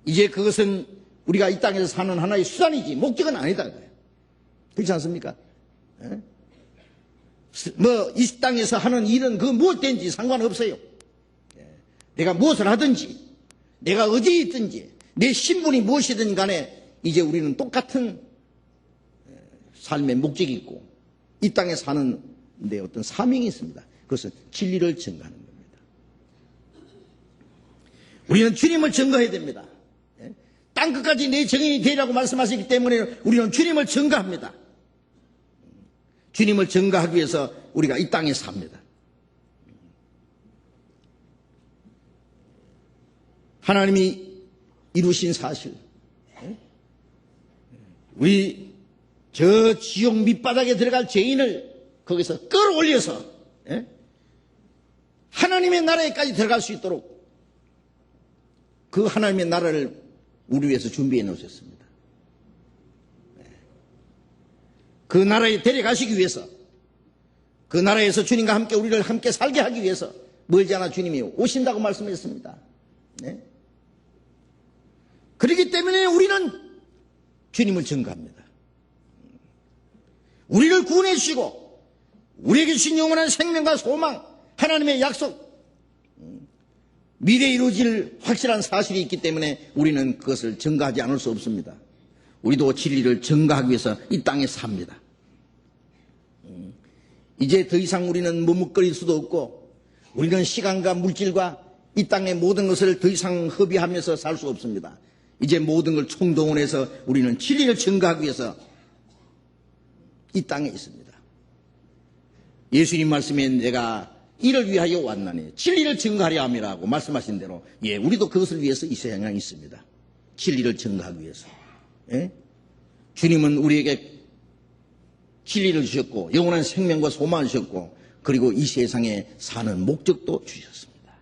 Speaker 1: 이제 그것은 우리가 이 땅에서 사는 하나의 수단이지 목적은 아니다. 그렇지 않습니까? 뭐 이 땅에서 하는 일은 그 무엇든지 상관없어요. 내가 무엇을 하든지 내가 어디에 있든지 내 신분이 무엇이든 간에 이제 우리는 똑같은 삶의 목적이 있고 이 땅에 사는 데 어떤 사명이 있습니다. 그것은 진리를 증거하는 겁니다. 우리는 주님을 증거해야 됩니다. 땅끝까지 내 증인이 되리라고 말씀하시기 때문에 우리는 주님을 증거합니다. 주님을 증거하기 위해서 우리가 이 땅에 삽니다. 하나님이 이루신 사실, 우리 저 지옥 밑바닥에 들어갈 죄인을 거기서 끌어올려서 하나님의 나라에까지 들어갈 수 있도록 그 하나님의 나라를 우리 위해서 준비해 놓으셨습니다. 그 나라에 데려가시기 위해서, 그 나라에서 주님과 함께 우리를 함께 살게 하기 위해서 멀지 않아 주님이 오신다고 말씀했습니다. 네? 그렇기 때문에 우리는 주님을 증거합니다. 우리를 구원해 주시고 우리에게 주신 영원한 생명과 소망, 하나님의 약속, 미래에 이루어질 확실한 사실이 있기 때문에 우리는 그것을 증거하지 않을 수 없습니다. 우리도 진리를 증거하기 위해서 이 땅에 삽니다. 이제 더 이상 우리는 머뭇거릴 수도 없고 우리는 시간과 물질과 이 땅의 모든 것을 더 이상 허비하면서 살 수 없습니다. 이제 모든 걸 총동원해서 우리는 진리를 증거하기 위해서 이 땅에 있습니다. 예수님 말씀에 내가 이를 위하여 왔나니 진리를 증거하려 함이라고 말씀하신 대로 우리도 그것을 위해서 있어야 하는 있습니다. 진리를 증거하기 위해서. 주님은 우리에게 진리를 주셨고 영원한 생명과 소망을 주셨고 그리고 이 세상에 사는 목적도 주셨습니다.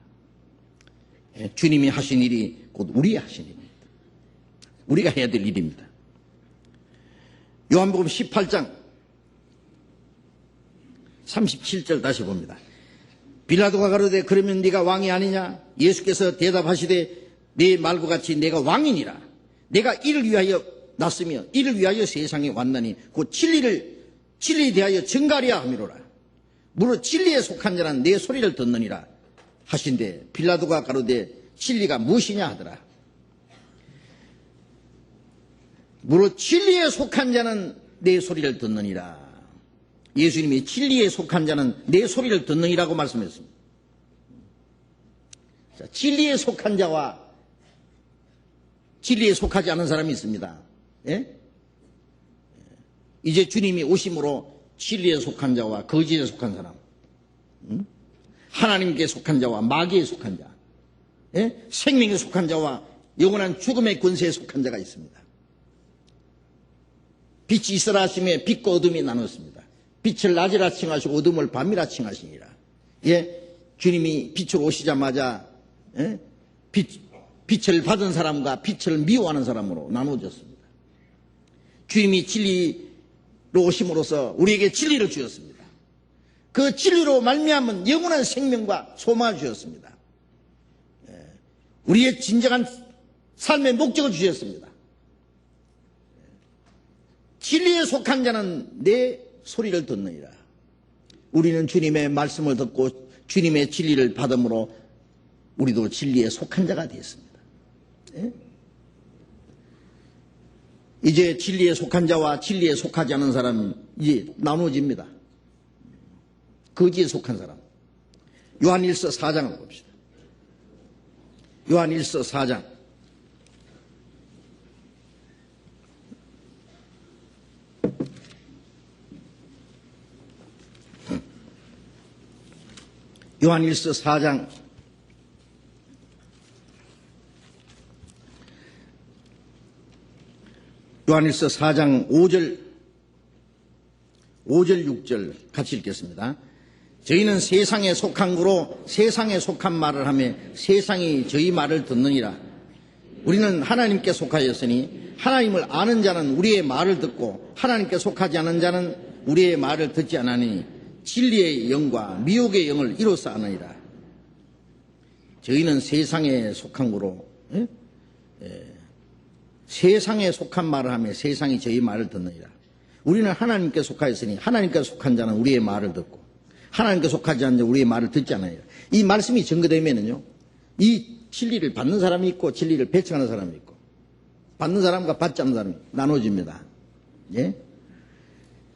Speaker 1: 주님이 하신 일이 곧 우리 하신 일입니다. 우리가 해야 될 일입니다. 요한복음 18장 37절 다시 봅니다. 빌라도가 가로되 그러면 네가 왕이 아니냐? 예수께서 대답하시되 네 말과 같이 내가 왕이니라. 내가 이를 위하여 났으며 이를 위하여 세상에 왔나니 곧 진리에 대하여 증가하려 함이로라. 무릇 진리에 속한 자는 내 소리를 듣느니라 하신대 빌라도가 가로되 진리가 무엇이냐 하더라. 무릇 진리에 속한 자는 내 소리를 듣느니라. 예수님이 진리에 속한 자는 내 소리를 듣느니라고 말씀했습니다. 자, 진리에 속한 자와 진리에 속하지 않은 사람이 있습니다. 이제 주님이 오심으로 진리에 속한 자와 거짓에 속한 사람, 하나님께 속한 자와 마귀에 속한 자, 생명에 속한 자와 영원한 죽음의 권세에 속한 자가 있습니다. 빛이 있으라 하시며 빛과 어둠이 나눴습니다. 빛을 낮이라 칭하시고 어둠을 밤이라 칭하시니라. 주님이 빛으로 오시자마자 빛을 받은 사람과 빛을 미워하는 사람으로 나누어졌습니다. 주님이 진리로 오심으로써 우리에게 진리를 주셨습니다. 그 진리로 말미암은 영원한 생명과 소망을 주셨습니다. 우리의 진정한 삶의 목적을 주셨습니다. 진리에 속한 자는 내 소리를 듣느니라. 우리는 주님의 말씀을 듣고 주님의 진리를 받음으로 우리도 진리에 속한 자가 되었습니다. 이제 진리에 속한 자와 진리에 속하지 않은 사람이 이제 나누어집니다. 거지에 속한 사람. 요한일서 4장을 봅시다. 요한일서 4장. 요한일서 4장 5절 6절 같이 읽겠습니다. 저희는 세상에 속한 거로 세상에 속한 말을 하며 세상이 저희 말을 듣느니라. 우리는 하나님께 속하였으니 하나님을 아는 자는 우리의 말을 듣고 하나님께 속하지 않은 자는 우리의 말을 듣지 않으니 진리의 영과 미혹의 영을 이로써 아느니라. 저희는 세상에 속한 거로 세상에 속한 말을 하며 세상이 저희 말을 듣느니라. 우리는 하나님께 속하였으니 하나님께 속한 자는 우리의 말을 듣고 하나님께 속하지 않는 자는 우리의 말을 듣지 않으니라. 이 말씀이 증거되면은요, 이 진리를 받는 사람이 있고 진리를 배척하는 사람이 있고 받는 사람과 받지 않는 사람이 나눠집니다.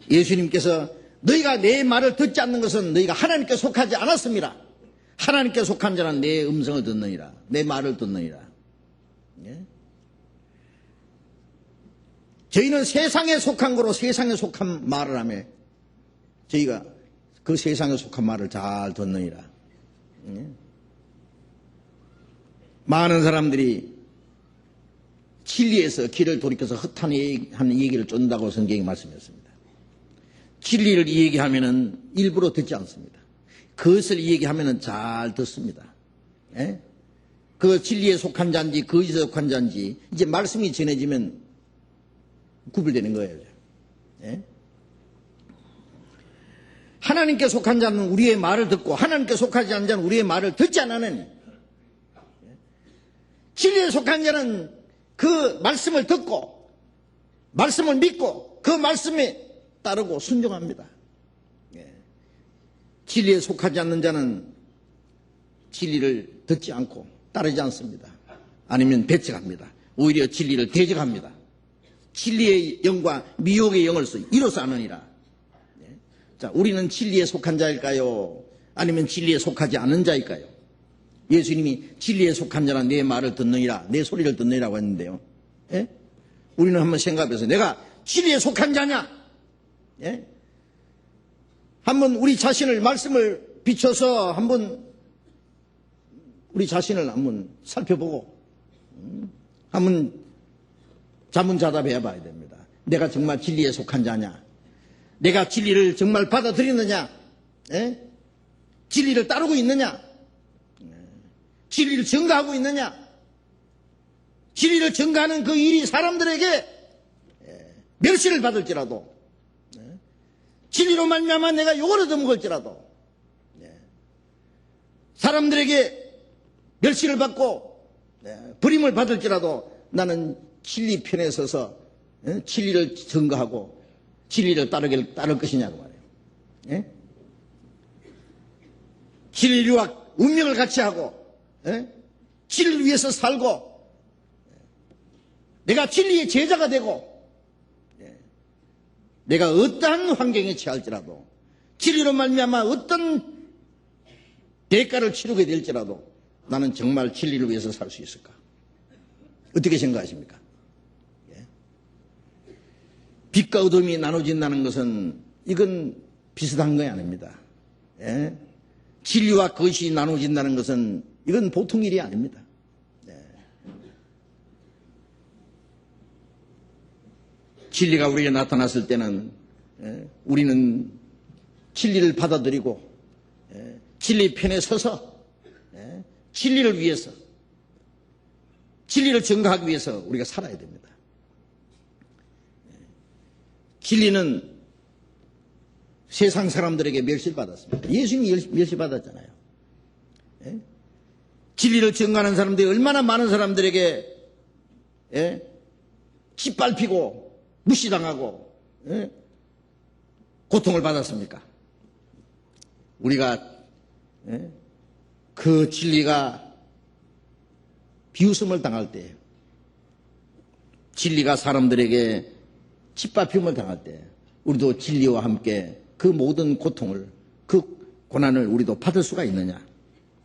Speaker 1: 예수님께서 너희가 내 말을 듣지 않는 것은 너희가 하나님께 속하지 않았습니다. 하나님께 속한 자는 내 음성을 듣느니라. 내 말을 듣느니라. 저희는 세상에 속한 거로 세상에 속한 말을 하며 저희가 그 세상에 속한 말을 잘 듣느니라. 많은 사람들이 진리에서 길을 돌이켜서 헛하는 얘기를 쫓는다고 성경이 말씀했습니다. 진리를 이야기하면은 일부러 듣지 않습니다. 그것을 이야기하면은 잘 듣습니다. 예? 그 진리에 속한 자인지 거짓에 속한 자인지 이제 말씀이 전해지면 구별되는 거예요. 예? 하나님께 속한 자는 우리의 말을 듣고 하나님께 속하지 않은 자는 우리의 말을 듣지 않으니 진리에 속한 자는 그 말씀을 듣고 말씀을 믿고 그 말씀에 따르고 순종합니다. 진리에 속하지 않는 자는 진리를 듣지 않고 따르지 않습니다. 아니면 배척합니다. 오히려 진리를 대적합니다. 진리의 영과 미혹의 영을 이로써 아느니라. 자, 우리는 진리에 속한 자일까요? 아니면 진리에 속하지 않은 자일까요? 예수님이 진리에 속한 자는 내 말을 듣느니라, 내 소리를 듣느니라고 했는데요. 예? 우리는 한번 생각해서 내가 진리에 속한 자냐? 예? 한번 우리 자신을 말씀을 비춰서 한번 우리 자신을 한번 살펴보고 한번 자문자답해 봐야 됩니다. 내가 정말 진리에 속한 자냐? 내가 진리를 정말 받아들이느냐? 예? 진리를 따르고 있느냐? 진리를 증거하고 있느냐? 진리를 증거하는 그 일이 사람들에게 멸시를 받을지라도 진리로 말미암아 내가 욕을 얻어먹을지라도 사람들에게 멸시를 받고 버림을 받을지라도 나는 진리 편에 서서 진리를 증거하고 진리를 따를 것이냐고 말이에요. 진리와 운명을 같이 하고 진리를 위해서 살고 내가 진리의 제자가 되고 내가 어떠한 환경에 처할지라도 진리로 말미암아 어떤 대가를 치르게 될지라도 나는 정말 진리를 위해서 살 수 있을까? 어떻게 생각하십니까? 빛과 어둠이 나눠진다는 것은 이건 비슷한 거 아닙니다. 진리와 거짓이 나눠진다는 것은 이건 보통 일이 아닙니다. 진리가 우리에게 나타났을 때는 우리는 진리를 받아들이고 진리 편에 서서 진리를 위해서 진리를 증거하기 위해서 우리가 살아야 됩니다. 진리는 세상 사람들에게 멸시를 받았습니다. 예수님이 멸시받았잖아요. 진리를 증거하는 사람들이 얼마나 많은 사람들에게 짓밟히고 무시당하고 고통을 받았습니까? 우리가 그 진리가 비웃음을 당할 때, 진리가 사람들에게 짓밟힘을 당할 때 우리도 진리와 함께 그 모든 고통을, 그 고난을 우리도 받을 수가 있느냐?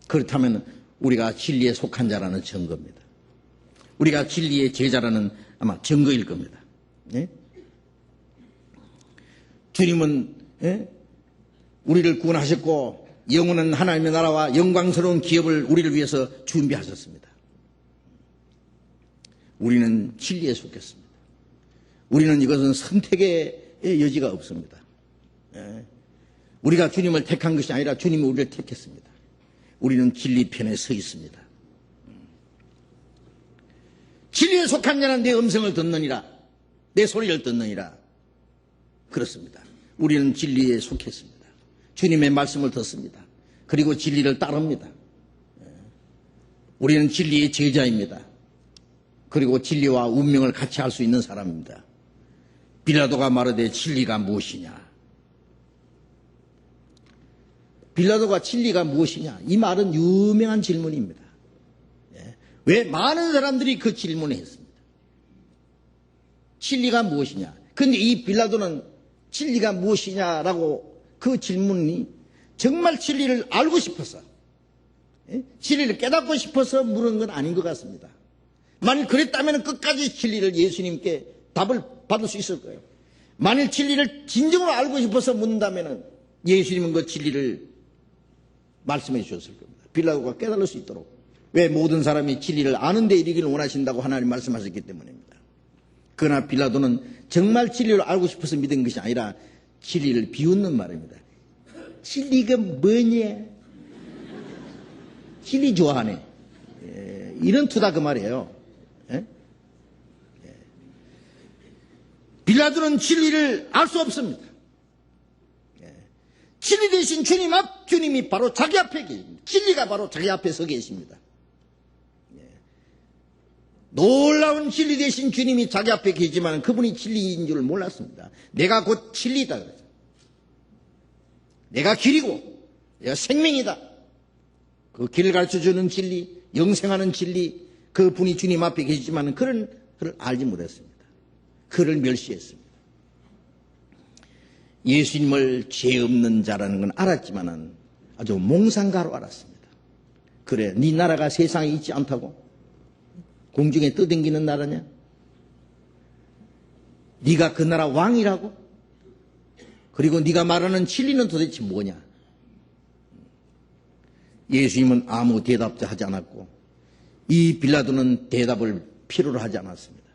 Speaker 1: 그렇다면 우리가 진리에 속한 자라는 증거입니다. 우리가 진리의 제자라는 아마 증거일 겁니다. 주님은 우리를 구원하셨고 영원한 하나님의 나라와 영광스러운 기업을 우리를 위해서 준비하셨습니다. 우리는 진리에 속했습니다. 우리는 이것은 선택의 여지가 없습니다. 우리가 주님을 택한 것이 아니라 주님이 우리를 택했습니다. 우리는 진리 편에 서 있습니다. 진리에 속한 자는 내 음성을 듣느니라, 내 소리를 듣느니라. 그렇습니다. 우리는 진리에 속했습니다. 주님의 말씀을 듣습니다. 그리고 진리를 따릅니다. 우리는 진리의 제자입니다. 그리고 진리와 운명을 같이 할 수 있는 사람입니다. 빌라도가 말하되 진리가 무엇이냐? 빌라도가 진리가 무엇이냐? 이 말은 유명한 질문입니다. 왜 많은 사람들이 그 질문을 했습니다. 진리가 무엇이냐? 그런데 이 빌라도는 진리가 무엇이냐라고 그 질문이 정말 진리를 알고 싶어서, 진리를 깨닫고 싶어서 물은 건 아닌 것 같습니다. 만일 그랬다면 끝까지 진리를 예수님께 답을 받을 수 있을 거예요. 만일 진리를 진정으로 알고 싶어서 묻는다면 예수님은 그 진리를 말씀해 주셨을 겁니다. 빌라도가 깨달을 수 있도록. 왜? 모든 사람이 진리를 아는 데 이르기를 원하신다고 하나님 말씀하셨기 때문입니다. 그러나 빌라도는 정말 진리를 알고 싶어서 믿은 것이 아니라 진리를 비웃는 말입니다. 진리가 뭐냐? 진리 좋아하네. 이런 투다 그 말이에요. 빌라도는 진리를 알 수 없습니다. 진리 대신 주님이 바로 자기 앞에 계십니다. 진리가 바로 자기 앞에 서 계십니다. 놀라운 진리 대신 주님이 자기 앞에 계시지만 그분이 진리인 줄 몰랐습니다. 내가 곧 진리다. 내가 길이고 내가 생명이다. 그 길을 가르쳐주는 진리, 영생하는 진리, 그 분이 주님 앞에 계시지만 그를 알지 못했습니다. 그를 멸시했습니다. 예수님을 죄 없는 자라는 건 알았지만 아주 몽상가로 알았습니다. 그래, 네 나라가 세상에 있지 않다고? 공중에 떠댕기는 나라냐? 네가 그 나라 왕이라고? 그리고 네가 말하는 진리는 도대체 뭐냐? 예수님은 아무 대답도 하지 않았고 이 빌라도는 대답을 필요로 하지 않았습니다.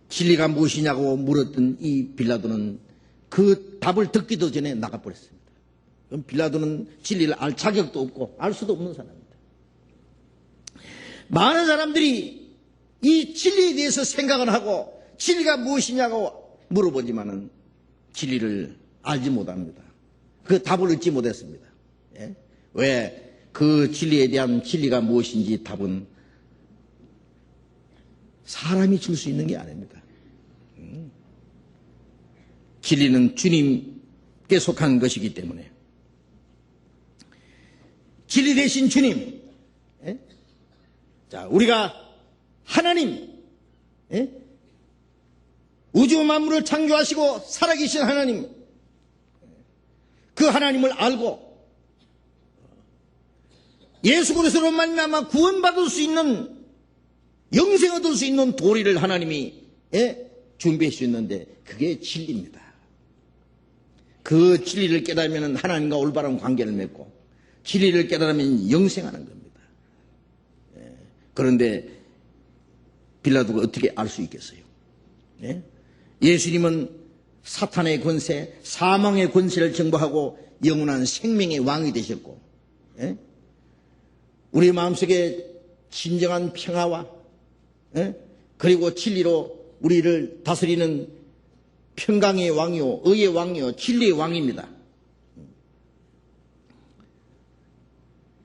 Speaker 1: 진리가 무엇이냐고 물었던 이 빌라도는 그 답을 듣기도 전에 나가버렸습니다. 그럼 빌라도는 진리를 알 자격도 없고 알 수도 없는 사람입니다. 많은 사람들이 이 진리에 대해서 생각을 하고 진리가 무엇이냐고 물어보지만은 진리를 알지 못합니다. 그 답을 얻지 못했습니다. 예? 왜? 그 진리에 대한 진리가 무엇인지 답은 사람이 줄 수 있는 게 아닙니다. 진리는 주님께 속한 것이기 때문에 진리 대신 주님. 예? 자, 우리가 하나님, 예? 우주 만물을 창조하시고 살아계신 하나님, 그 하나님을 알고 예수 그리스도로 말미암아 구원받을 수 있는, 영생 얻을 수 있는 도리를 하나님이 준비해 주셨는데 그게 진리입니다. 그 진리를 깨달으면 하나님과 올바른 관계를 맺고 진리를 깨달으면 영생하는 겁니다. 그런데 빌라도가 어떻게 알 수 있겠어요? 예수님은 사탄의 권세, 사망의 권세를 정복하고 영원한 생명의 왕이 되셨고, 우리 마음속에 진정한 평화와 그리고 진리로 우리를 다스리는 평강의 왕이요, 의의 왕이요, 진리의 왕입니다.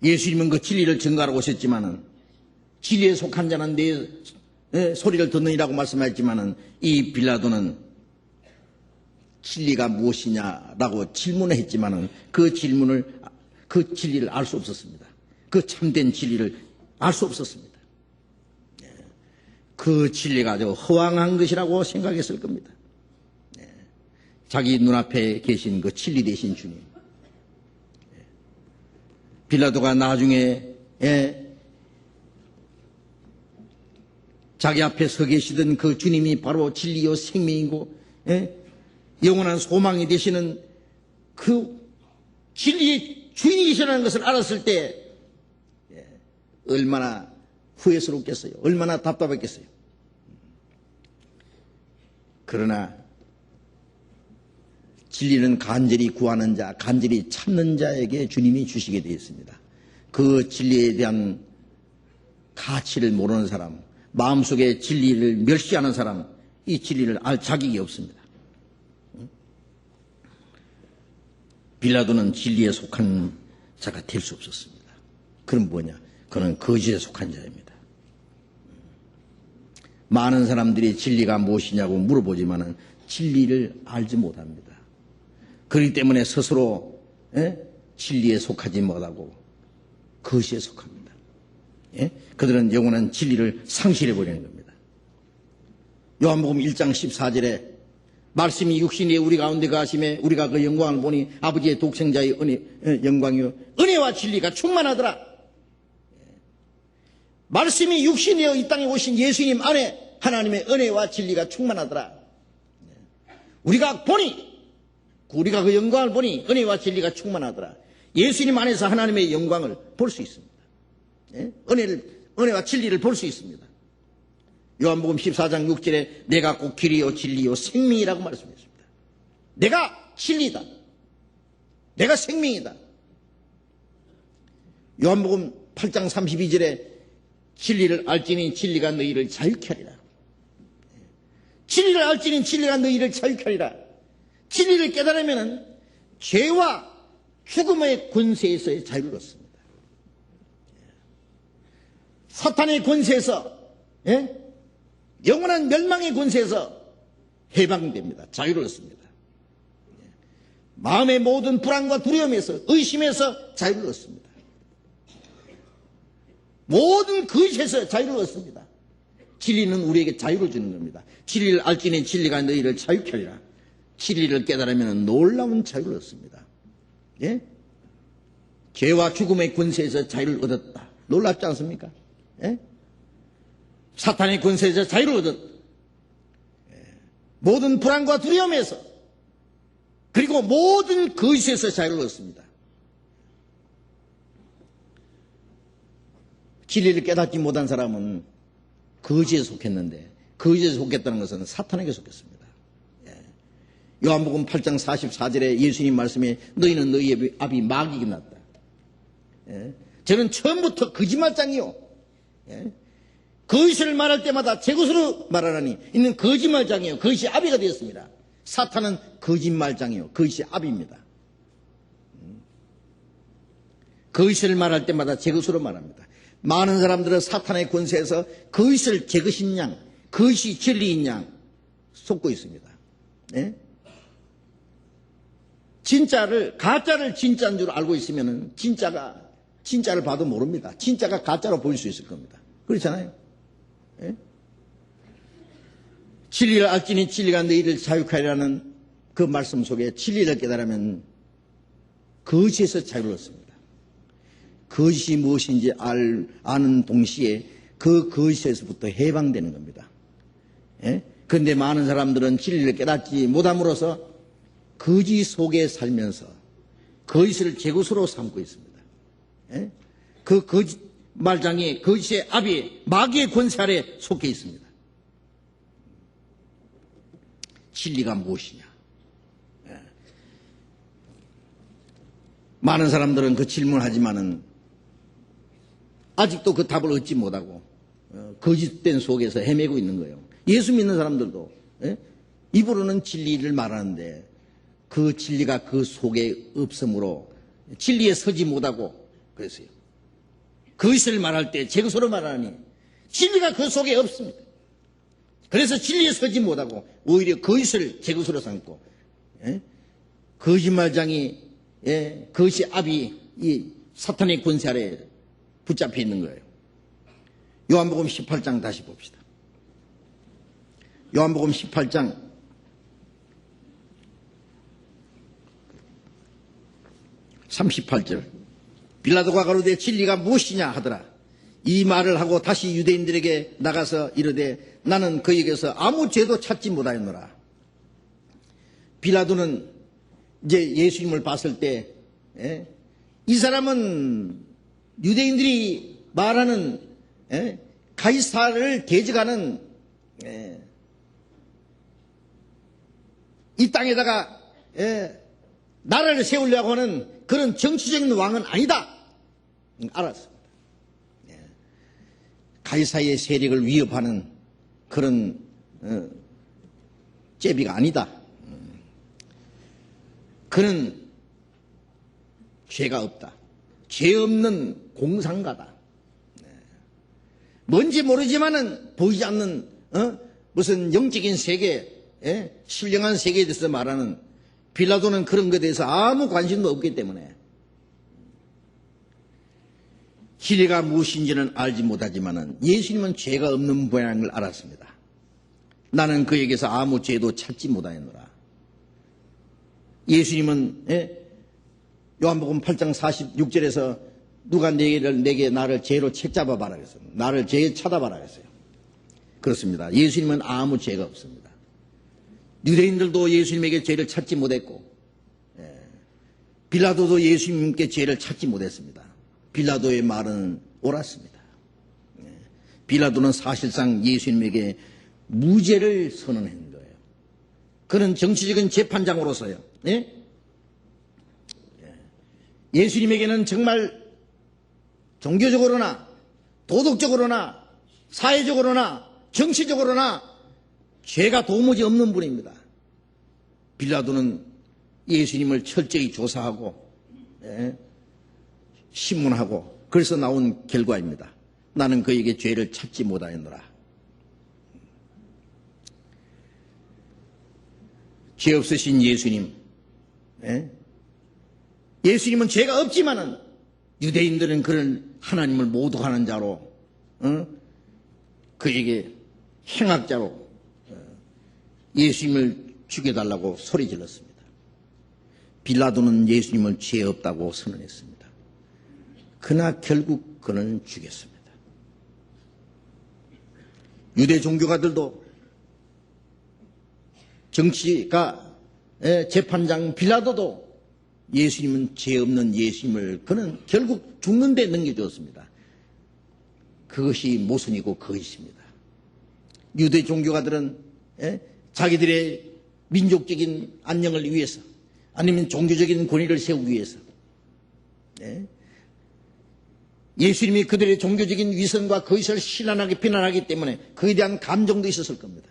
Speaker 1: 예수님은 그 진리를 증거하러 오셨지만은 진리에 속한 자는 내 소리를 듣느니라고 말씀하셨지만은 이 빌라도는 진리가 무엇이냐라고 질문을 했지만은 그 진리를 알 수 없었습니다. 그 참된 진리를 알 수 없었습니다. 그 진리가 아주 허황한 것이라고 생각했을 겁니다. 자기 눈앞에 계신 그 진리 되신 주님. 빌라도가 나중에 자기 앞에 서 계시던 그 주님이 바로 진리요 생명이고 영원한 소망이 되시는 그 진리의 주인이시라는 것을 알았을 때 얼마나 후회스럽겠어요. 얼마나 답답했겠어요. 그러나 진리는 간절히 구하는 자, 간절히 찾는 자에게 주님이 주시게 되어 있습니다. 그 진리에 대한 가치를 모르는 사람, 마음속에 진리를 멸시하는 사람, 이 진리를 알 자격이 없습니다. 빌라도는 진리에 속한 자가 될 수 없었습니다. 그럼 뭐냐? 그는 거짓에 속한 자입니다. 많은 사람들이 진리가 무엇이냐고 물어보지만은 진리를 알지 못합니다. 그렇기 때문에 스스로 진리에 속하지 못하고 거짓에 속합니다. 그들은 영원한 진리를 상실해버리는 겁니다. 요한복음 1장 14절에 말씀이 육신이 우리 가운데 가심에 우리가 그 영광을 보니 아버지의 독생자의 영광이요 은혜와 진리가 충만하더라. 말씀이 육신이여 이 땅에 오신 예수님 안에 하나님의 은혜와 진리가 충만하더라. 우리가 그 영광을 보니 은혜와 진리가 충만하더라. 예수님 안에서 하나님의 영광을 볼 수 있습니다. 은혜와 진리를 볼 수 있습니다. 요한복음 14장 6절에 내가 곧 길이요 진리요 생명이라고 말씀했습니다. 내가 진리다. 내가 생명이다. 요한복음 8장 32절에 진리를 알지니 진리가 너희를 자유케 하리라. 진리를 알지니 진리가 너희를 자유케 하리라. 진리를 깨달으면 죄와 죽음의 권세에서의 자유를 얻습니다. 사탄의 권세에서, 영원한 멸망의 권세에서 해방됩니다. 자유를 얻습니다. 마음의 모든 불안과 두려움에서, 의심에서 자유를 얻습니다. 모든 거짓에서 자유를 얻습니다. 진리는 우리에게 자유를 주는 겁니다. 진리를 알지니 진리가 너희를 자유케 하리라. 진리를 깨달으면 놀라운 자유를 얻습니다. 예? 죄와 죽음의 권세에서 자유를 얻었다. 놀랍지 않습니까? 예? 사탄의 권세에서 자유를 얻었다. 모든 불안과 두려움에서, 그리고 모든 거짓에서 자유를 얻습니다. 진리를 깨닫지 못한 사람은 거짓에 속했는데, 거짓에 속했다는 것은 사탄에게 속했습니다. 요한복음 8장 44절에 예수님 말씀에 너희는 너희의 아비 마귀에게 났다. 저는 처음부터 거짓말장이요. 거짓을 말할 때마다 제 것으로 말하라니 이는 거짓말장이요. 거짓이 아비가 되었습니다. 사탄은 거짓말장이요. 거짓이 아비입니다. 거짓을 말할 때마다 제 것으로 말합니다. 많은 사람들은 사탄의 권세에서 거짓을 제 것인 양, 거짓이 진리인 양 속고 있습니다. 가짜를 진짜인 줄 알고 있으면 진짜를 봐도 모릅니다. 진짜가 가짜로 보일 수 있을 겁니다. 그렇잖아요. 진리를 알지니 진리가 너희를 자유케 하리라는 그 말씀 속에 진리를 깨달으면 거짓에서 자유를 얻습니다. 거짓이 무엇인지 아는 동시에 그 거짓에서부터 해방되는 겁니다. 그런데 많은 사람들은 진리를 깨닫지 못함으로써 거짓 속에 살면서 거짓을 제 것으로 삼고 있습니다. 그 거짓 말장이 거짓의 아비 마귀의 권세 아래 속해 있습니다. 진리가 무엇이냐? 많은 사람들은 그 질문을 하지만은 아직도 그 답을 얻지 못하고 거짓된 속에서 헤매고 있는 거예요. 예수 믿는 사람들도 입으로는 진리를 말하는데 그 진리가 그 속에 없으므로 진리에 서지 못하고 그랬어요. 거짓을 말할 때 제 것으로 말하니 진리가 그 속에 없습니다. 그래서 진리에 서지 못하고 오히려 거짓을 제 것으로 삼고 거짓말장이 거짓 압이 이 사탄의 권세 아래 붙잡혀 있는 거예요. 요한복음 18장 다시 봅시다. 요한복음 18장 38절 빌라도가 가로되 진리가 무엇이냐 하더라. 이 말을 하고 다시 유대인들에게 나가서 이르되 나는 그에게서 아무 죄도 찾지 못하였노라. 빌라도는 이제 예수님을 봤을 때 이 사람은 유대인들이 말하는 가이사를 대적하는 이 땅에다가 나라를 세우려고 하는 그런 정치적인 왕은 아니다. 알았습니다. 가이사의 세력을 위협하는 그런 제비가 아니다. 그는 죄가 없다. 죄 없는 공상가다. 뭔지 모르지만은 보이지 않는 무슨 영적인 세계, 신령한 세계에 대해서 말하는 빌라도는 그런 것에 대해서 아무 관심도 없기 때문에 진리가 무엇인지는 알지 못하지만은 예수님은 죄가 없는 모양을 알았습니다. 나는 그에게서 아무 죄도 찾지 못하였노라. 예수님은 요한복음 8장 46절에서 누가 나를 죄로 책잡아봐라 그랬어요. 나를 죄에 찾아봐라 그랬어요. 그렇습니다. 예수님은 아무 죄가 없습니다. 유대인들도 예수님에게 죄를 찾지 못했고, 빌라도도 예수님께 죄를 찾지 못했습니다. 빌라도의 말은 옳았습니다. 빌라도는 사실상 예수님에게 무죄를 선언한 거예요. 그는 정치적인 재판장으로서요. 예수님에게는 정말 종교적으로나 도덕적으로나 사회적으로나 정치적으로나 죄가 도무지 없는 분입니다. 빌라도는 예수님을 철저히 조사하고 신문하고 그래서 나온 결과입니다. 나는 그에게 죄를 찾지 못하였노라. 죄 없으신 예수님, 예수님은 죄가 없지만은 유대인들은 그런 하나님을 모독하는 자로, 그에게 행악자로 예수님을 죽여달라고 소리 질렀습니다. 빌라도는 예수님을 죄 없다고 선언했습니다. 그러나 결국 그는 죽였습니다. 유대 종교가들도 정치가 재판장 빌라도도 예수님은 죄 없는 예수님을 그는 결국 죽는 데 넘겨주었습니다. 그것이 모순이고 거짓입니다. 유대 종교가들은 자기들의 민족적인 안녕을 위해서 아니면 종교적인 권위를 세우기 위해서 예수님이 그들의 종교적인 위선과 거짓을 신랄하게 비난하기 때문에 그에 대한 감정도 있었을 겁니다.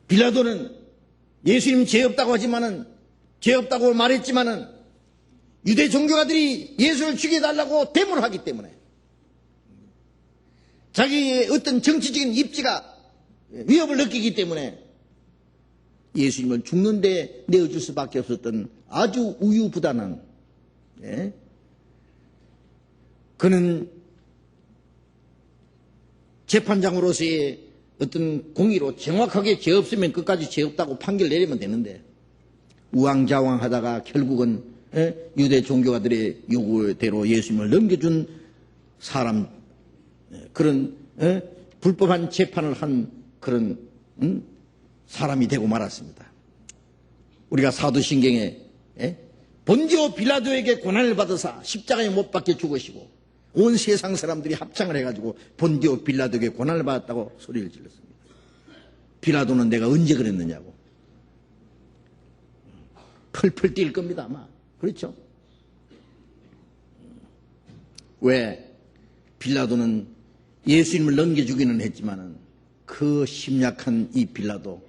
Speaker 1: 빌라도는 예수님 죄 없다고 하지만은 죄 없다고 말했지만은 유대 종교가들이 예수를 죽여달라고 데모를 하기 때문에 자기의 어떤 정치적인 입지가 위협을 느끼기 때문에 예수님을 죽는데 내어줄 수밖에 없었던 아주 우유부단한 그는 재판장으로서의 어떤 공의로 정확하게 죄 없으면 끝까지 죄 없다고 판결 내리면 되는데 우왕좌왕하다가 결국은 유대 종교가들의 요구대로 예수님을 넘겨준 사람, 그런 불법한 재판을 한 그런 사람이 되고 말았습니다. 우리가 사도신경에 본디오 빌라도에게 고난을 받으사 십자가에 못 박혀 죽으시고 온 세상 사람들이 합창을 해가지고 본디오 빌라도에게 고난을 받았다고 소리를 질렀습니다. 빌라도는 내가 언제 그랬느냐고 펄펄 뛸 겁니다 아마. 그렇죠? 왜? 빌라도는 예수님을 넘겨주기는 했지만은 그 심약한 이 빌라도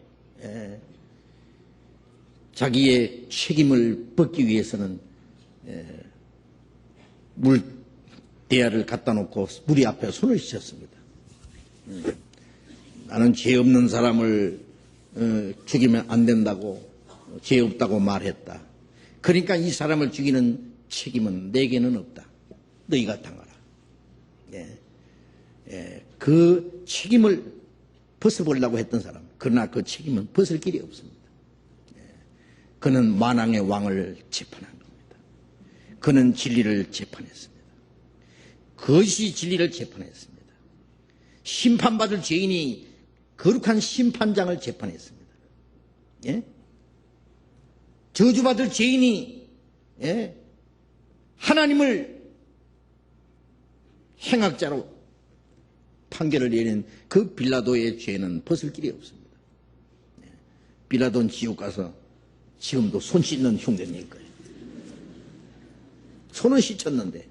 Speaker 1: 자기의 책임을 벗기 위해서는 물대야를 갖다 놓고 무리 앞에 손을 씻었습니다. 나는 죄 없는 사람을 죽이면 안 된다고 죄 없다고 말했다. 그러니까 이 사람을 죽이는 책임은 내게는 없다. 너희가 당하라. 그 책임을 벗어보려고 했던 사람, 그러나 그 책임은 벗을 길이 없습니다. 그는 만왕의 왕을 재판한 겁니다. 그는 진리를 재판했습니다. 그것이 진리를 재판했습니다. 심판받을 죄인이 거룩한 심판장을 재판했습니다. 저주받을 죄인이 하나님을 행악자로 판결을 내린 그 빌라도의 죄는 벗을 길이 없습니다. 빌라도는 지옥 가서 지금도 손 씻는 흉내낼 거예요. 손은 씻혔는데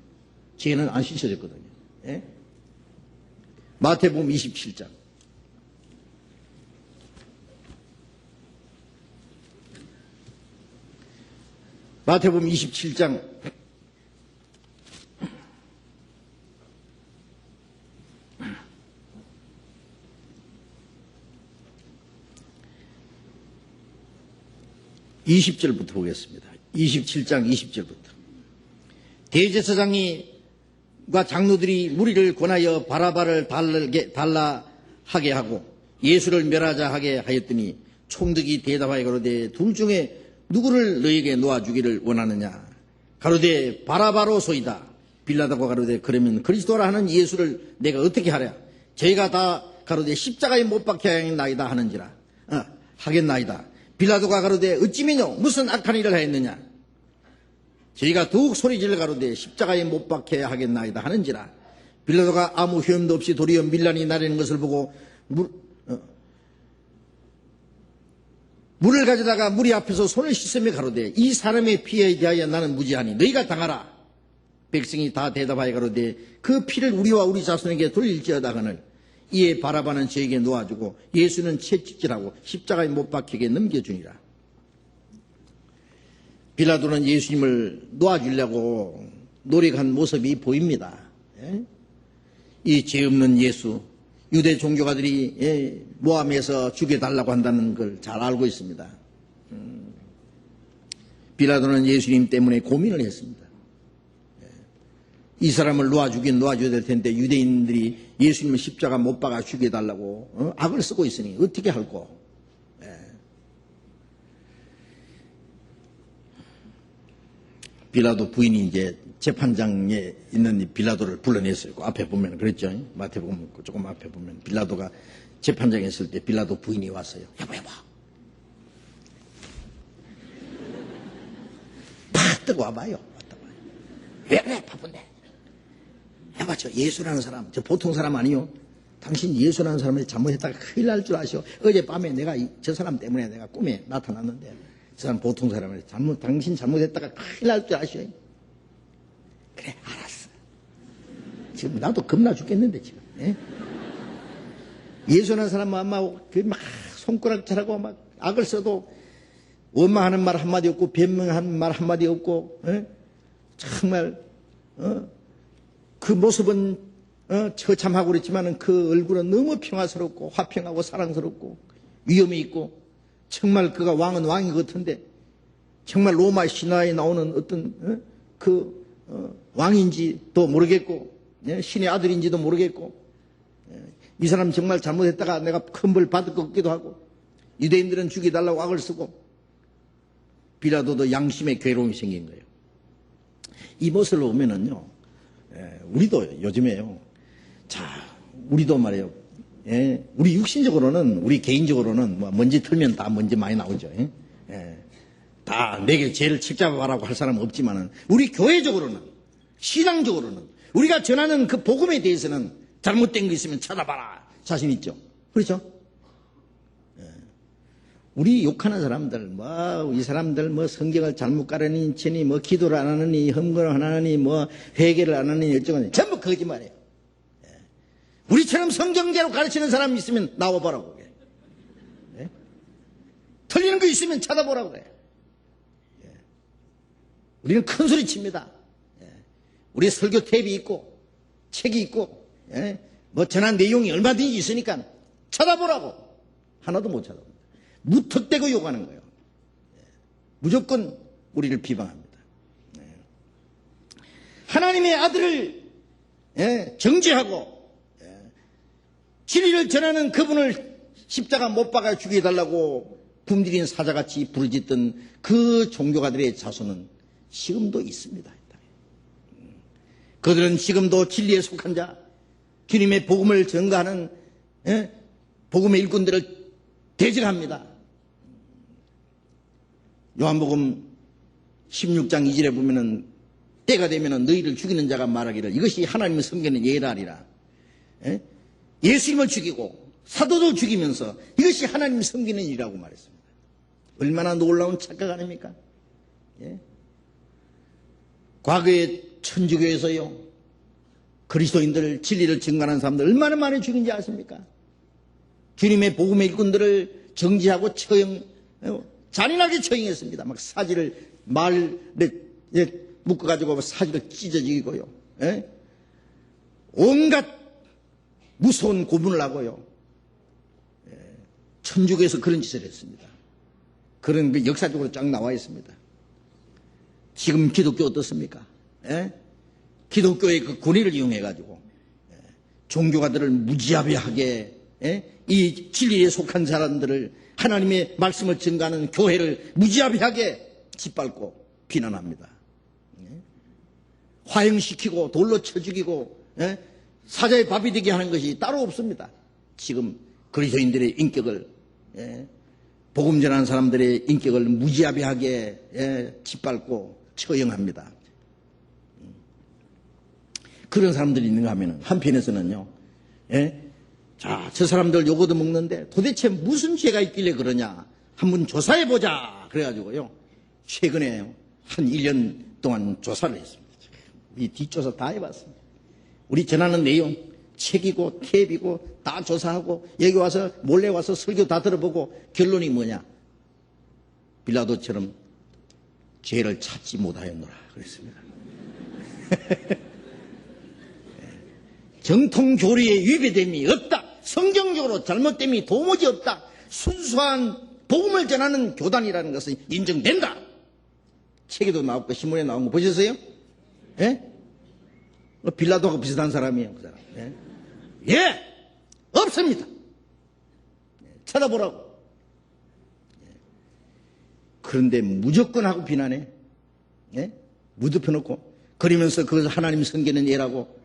Speaker 1: 죄는 안 씻혀졌거든요. 마태복음 27장. 마태복음 27장 20절부터 보겠습니다. 27장 20절부터. 대제사장과 장로들이 무리를 권하여 바라바를 달라 하게 하고 예수를 멸하자 하게 하였더니 총독이 대답하여 가로되 둘 중에 누구를 너에게 놓아주기를 원하느냐? 가로되 바라바로소이다. 빌라도가 가로되 그러면 그리스도라 하는 예수를 내가 어떻게 하랴? 저희가 다 가로되 십자가에 못 박혀야 하겠나이다 하는지라. 하겠나이다. 빌라도가 가로되 어찌미뇨 무슨 악한 일을 하였느냐? 저희가 더욱 소리질러 가로되 십자가에 못 박혀야 하겠나이다 하는지라. 빌라도가 아무 효험도 없이 도리어 밀란이 나르는 것을 보고 물을 가져다가 무리 앞에서 손을 씻으며 가로되 이 사람의 피에 대하여 나는 무죄하니 너희가 당하라. 백성이 다 대답하여 가로되 그 피를 우리와 우리 자손에게 돌릴지어다 하거늘 이에 바라바는 저에게 놓아주고 예수는 채찍질하고 십자가에 못 박히게 넘겨주니라. 빌라도는 예수님을 놓아주려고 노력한 모습이 보입니다. 이 죄 없는 예수, 유대 종교가들이 모함해서 죽여달라고 한다는 걸 잘 알고 있습니다. 빌라도는 예수님 때문에 고민을 했습니다. 이 사람을 놓아주긴 될 텐데 유대인들이 예수님을 십자가 못 박아 죽여달라고 악을 쓰고 있으니 어떻게 할꼬? 빌라도 부인이 이제 재판장에 있는 빌라도를 불러냈어요. 그 앞에 보면 그랬죠. 마태복음 조금 앞에 보면 빌라도가 재판장에 있을 때 빌라도 부인이 왔어요. 여보. 팍 뜨고 와봐요. 왜 바쁜데? 여보, 저 예수라는 사람, 저 보통 사람 아니요. 당신 예수라는 사람을 잘못했다가 큰일 날 줄 아시오. 어젯밤에 내가 저 사람 때문에 내가 꿈에 나타났는데 저 사람 보통 사람을 당신 잘못했다가 큰일 날 줄 아시오. 그래, 알았어. 지금 나도 겁나 죽겠는데 지금. 예수라는 사람 막 손가락질하고 막 악을 써도 원망하는 말 한마디 없고 변명하는 말 한마디 없고 정말 그 모습은 처참하고 그랬지만 그 얼굴은 너무 평화스럽고 화평하고 사랑스럽고 위엄이 있고 정말 그가 왕은 왕인 것 같은데 정말 로마 신화에 나오는 어떤 왕인지도 모르겠고 신의 아들인지도 모르겠고 이 사람 정말 잘못했다가 내가 큰 벌 받을 것 같기도 하고 유대인들은 죽여달라고 악을 쓰고 빌라도도 양심의 괴로움이 생긴 거예요. 이 모습을 보면은요, 우리도 요즘에요. 자, 우리도 말이에요. 우리 육신적으로는, 우리 개인적으로는 뭐 먼지 털면 다 먼지 많이 나오죠. 다 내게 죄를 책잡아라고 할 사람은 없지만은 우리 교회적으로는, 신앙적으로는 우리가 전하는 그 복음에 대해서는 잘못된 거 있으면 찾아봐라. 자신 있죠. 그렇죠? 우리 욕하는 사람들, 이 사람들 성경을 잘못 가르니, 치니, 기도를 안 하느니, 헌금을 안 하느니, 회개를 안 하느니, 어쩌고, 전부 거짓말이에요. 우리처럼 성경대로 가르치는 사람이 있으면 나와보라고 그래. 틀리는 거 있으면 찾아보라고 그래. 우리는 큰 소리 칩니다. 우리 설교 탭이 있고, 책이 있고, 전한 내용이 얼마든지 있으니까 찾아보라고. 하나도 못 찾아봅니다. 무턱대고 욕하는 거예요. 무조건 우리를 비방합니다. 하나님의 아들을 정죄하고 진리를 전하는 그분을 십자가 못 박아 죽여달라고 굶주린 사자같이 부르짖던 그 종교가들의 자손은 지금도 있습니다. 그들은 지금도 진리에 속한 자, 주님의 복음을 전가하는 복음의 일꾼들을 대적합니다. 요한복음 16장 2절에 보면은 때가 되면은 너희를 죽이는 자가 말하기를 이것이 하나님을 섬기는 예라 하리라. 예수님을 죽이고 사도들 죽이면서 이것이 하나님을 섬기는 일이라고 말했습니다. 얼마나 놀라운 착각 아닙니까? 과거에 천주교에서요 그리스도인들 진리를 증거하는 사람들 얼마나 많이 죽인지 아십니까? 주님의 복음의 일꾼들을 정지하고 잔인하게 처형했습니다. 막 사지를 말에 묶어가지고 사지를 찢어 죽이고요. 온갖 무서운 고문을 하고요. 천주교에서 그런 짓을 했습니다. 그런 그 역사적으로 쫙 나와 있습니다. 지금 기독교 어떻습니까? 기독교의 그 권위를 이용해가지고 종교가들을 무지하게 이 진리에 속한 사람들을 하나님의 말씀을 증거하는 교회를 무지하게 짓밟고 비난합니다. 화형시키고 돌로 쳐 죽이고 사자의 밥이 되게 하는 것이 따로 없습니다. 지금 그리스도인들의 인격을 복음 전하는 사람들의 인격을 무지하게 짓밟고 처형합니다. 그런 사람들이 있는가 하면 한편에서는요. 자, 저 사람들 요거도 먹는데 도대체 무슨 죄가 있길래 그러냐 한번 조사해보자 그래가지고요. 최근에 한 1년 동안 조사를 했습니다. 이 뒷조사 다 해봤습니다. 우리 전하는 내용 책이고 탭이고 다 조사하고 여기 와서 몰래 와서 설교 다 들어보고 결론이 뭐냐. 빌라도처럼 죄를 찾지 못하였노라 그랬습니다. 정통 교리에 위배됨이 없다. 성경적으로 잘못됨이 도무지 없다. 순수한 복음을 전하는 교단이라는 것은 인정된다. 책에도 나왔고 신문에 나온 거 보셨어요? 빌라도하고 비슷한 사람이에요. 그 사람. 없습니다. 찾아보라고. 그런데 무조건 하고 비난해. 무드펴놓고 그러면서 그것을 하나님 섬기는 예라고.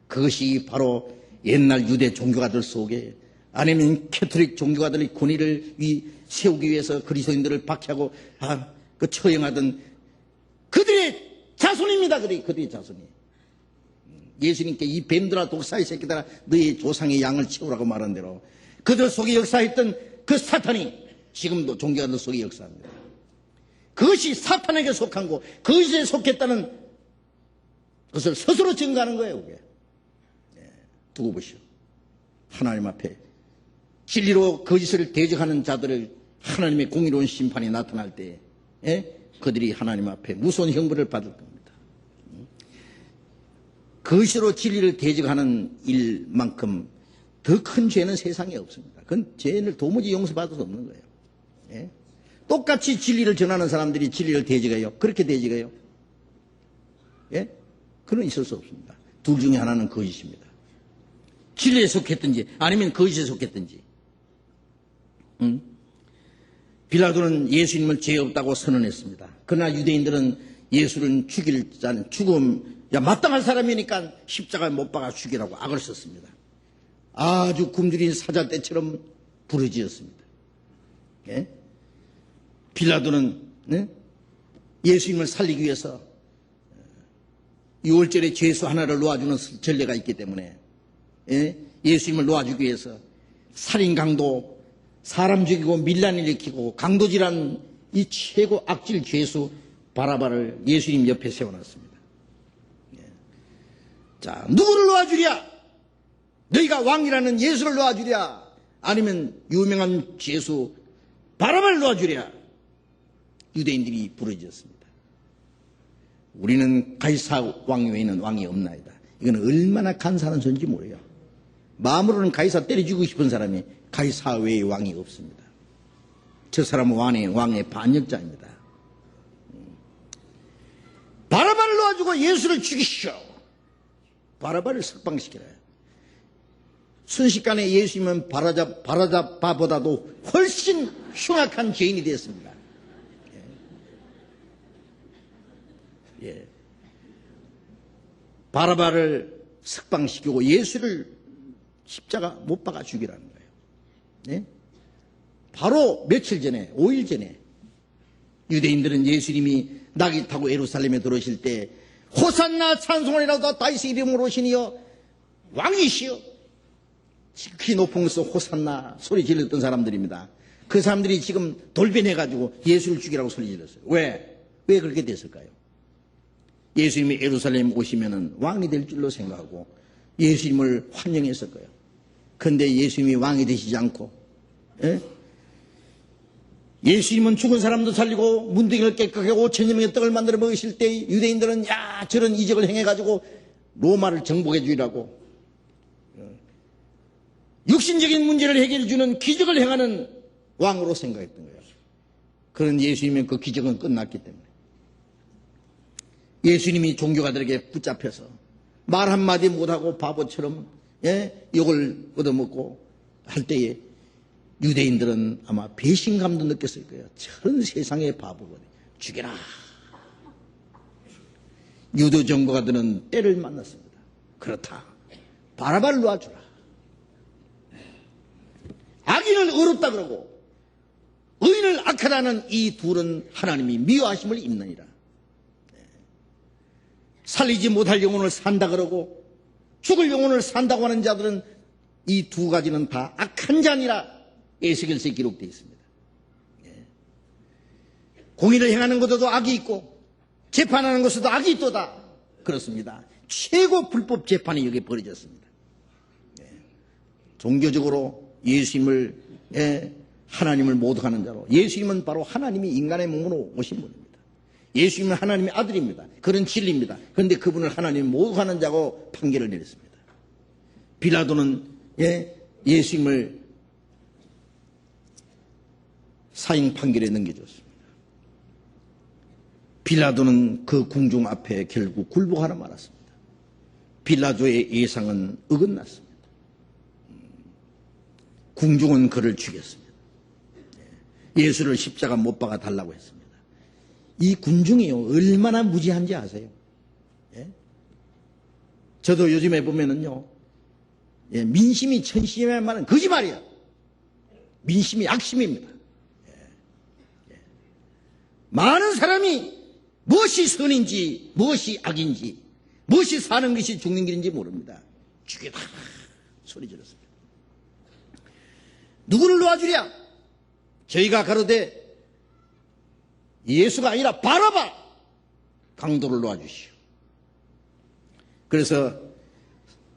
Speaker 1: 그것이 바로 옛날 유대 종교가들 속에 아니면 캐톨릭 종교가들의 권위를 세우기 위해서 그리스도인들을 박해하고 그 처형하던 그들의 자손입니다. 그들의 자손이. 예수님께 이 뱀들아 독사의 새끼들아 너희 조상의 양을 치우라고 말한 대로 그들 속에 역사했던 그 사탄이 지금도 종교가들 속에 역사합니다. 그것이 사탄에게 속한 거 그것에 속했다는 것을 스스로 증거하는 거예요. 그게. 두고 보시오. 하나님 앞에 진리로 거짓을 대적하는 자들을 하나님의 공의로운 심판이 나타날 때 그들이 하나님 앞에 무서운 형벌을 받을 겁니다. 거짓으로 진리를 대적하는 일만큼 더 큰 죄는 세상에 없습니다. 그건 죄를 도무지 용서받을 수 없는 거예요. 똑같이 진리를 전하는 사람들이 진리를 대적해요. 그렇게 대적해요. 그건 있을 수 없습니다. 둘 중에 하나는 거짓입니다. 진리에 속했든지 아니면 거짓에 속했든지. 빌라도는 예수님을 죄 없다고 선언했습니다. 그러나 유대인들은 예수를 죽일 자는 마땅할 사람이니까 십자가에 못 박아 죽이라고 악을 썼습니다. 아주 굶주린 사자떼처럼 부르짖었습니다. 빌라도는 예수님을 살리기 위해서 6월절에 죄수 하나를 놓아주는 전례가 있기 때문에 예수님을 놓아주기 위해서 살인 강도, 사람 죽이고 밀란 일으키고 강도질한 이 최고 악질 죄수 바라바를 예수님 옆에 세워놨습니다. 자, 누구를 놓아주랴? 너희가 왕이라는 예수를 놓아주랴? 아니면 유명한 죄수 바라바를 놓아주랴? 유대인들이 부르짖었습니다. 우리는 가이사 왕 외에는 왕이 없나이다. 이건 얼마나 간사한 소리인지 모르요. 마음으로는 가이사 때려주고 싶은 사람이 가이사 외의 왕이 없습니다. 저 사람은 왕의 반역자입니다. 바라바를 놓아주고 예수를 죽이시오. 바라바를 석방시키라. 순식간에 예수님은 바라바보다도 훨씬 흉악한 죄인이 되었습니다. 바라바를 석방시키고 예수를 십자가 못 박아 죽이라는 거예요. 바로 며칠 전에 5일 전에 유대인들은 예수님이 낙이 타고 예루살렘에 들어오실 때 호산나 찬송하리로다 다윗의 이름으로 오시니여 왕이시여 지극히 높은 곳에서 호산나 소리 질렀던 사람들입니다. 그 사람들이 지금 돌변해가지고 예수를 죽이라고 소리 질렀어요. 왜 그렇게 됐을까요? 예수님이 예루살렘 오시면은 왕이 될 줄로 생각하고 예수님을 환영했을 거예요. 그런데 예수님이 왕이 되시지 않고 예수님은 죽은 사람도 살리고 문둥이를 깨끗하게 5,000여 명의 떡을 만들어 먹으실 때 유대인들은 저런 이적을 행해가지고 로마를 정복해 주라고 육신적인 문제를 해결해 주는 기적을 행하는 왕으로 생각했던 거예요. 그런 예수님의 그 기적은 끝났기 때문에 예수님이 종교가들에게 붙잡혀서 말 한마디 못하고 바보처럼 욕을 얻어먹고 할 때에 유대인들은 아마 배신감도 느꼈을 거예요. 저런 세상의 바보거든. 죽여라. 유도 정거가들은 때를 만났습니다. 그렇다. 바라바를 놔주라. 악인을 의롭다 그러고 의인을 악하다는 이 둘은 하나님이 미워하심을 입느니라. 살리지 못할 영혼을 산다 그러고 죽을 영혼을 산다고 하는 자들은 이 두 가지는 다 악한 자니라 에스겔서에 기록되어 있습니다. 공의를 행하는 것에도 악이 있고 재판하는 것에도 악이 있도다. 그렇습니다. 최고 불법 재판이 여기 벌어졌습니다. 종교적으로 예수님을 하나님을 모독하는 자로, 예수님은 바로 하나님이 인간의 몸으로 오신 분입니다. 예수님은 하나님의 아들입니다. 그런 진리입니다. 그런데 그분을 하나님이 모독하는 자고 판결을 내렸습니다. 빌라도는 예수님을 사형 판결에 넘겨줬습니다. 빌라도는 그 궁중 앞에 결국 굴복하러 말았습니다. 빌라도의 예상은 어긋났습니다. 궁중은 그를 죽였습니다. 예수를 십자가 못 박아 달라고 했습니다. 이 군중이요 얼마나 무지한지 아세요? 저도 요즘에 보면은요 민심이 천심의 말은 거짓말이야. 민심이 악심입니다. 많은 사람이 무엇이 선인지 무엇이 악인지 무엇이 사는 것이 죽는 길인지 모릅니다. 죽여라 소리 질렀습니다. 누구를 놓아주랴? 저희가 가로되 예수가 아니라 바라바 강도를 놓아주시오. 그래서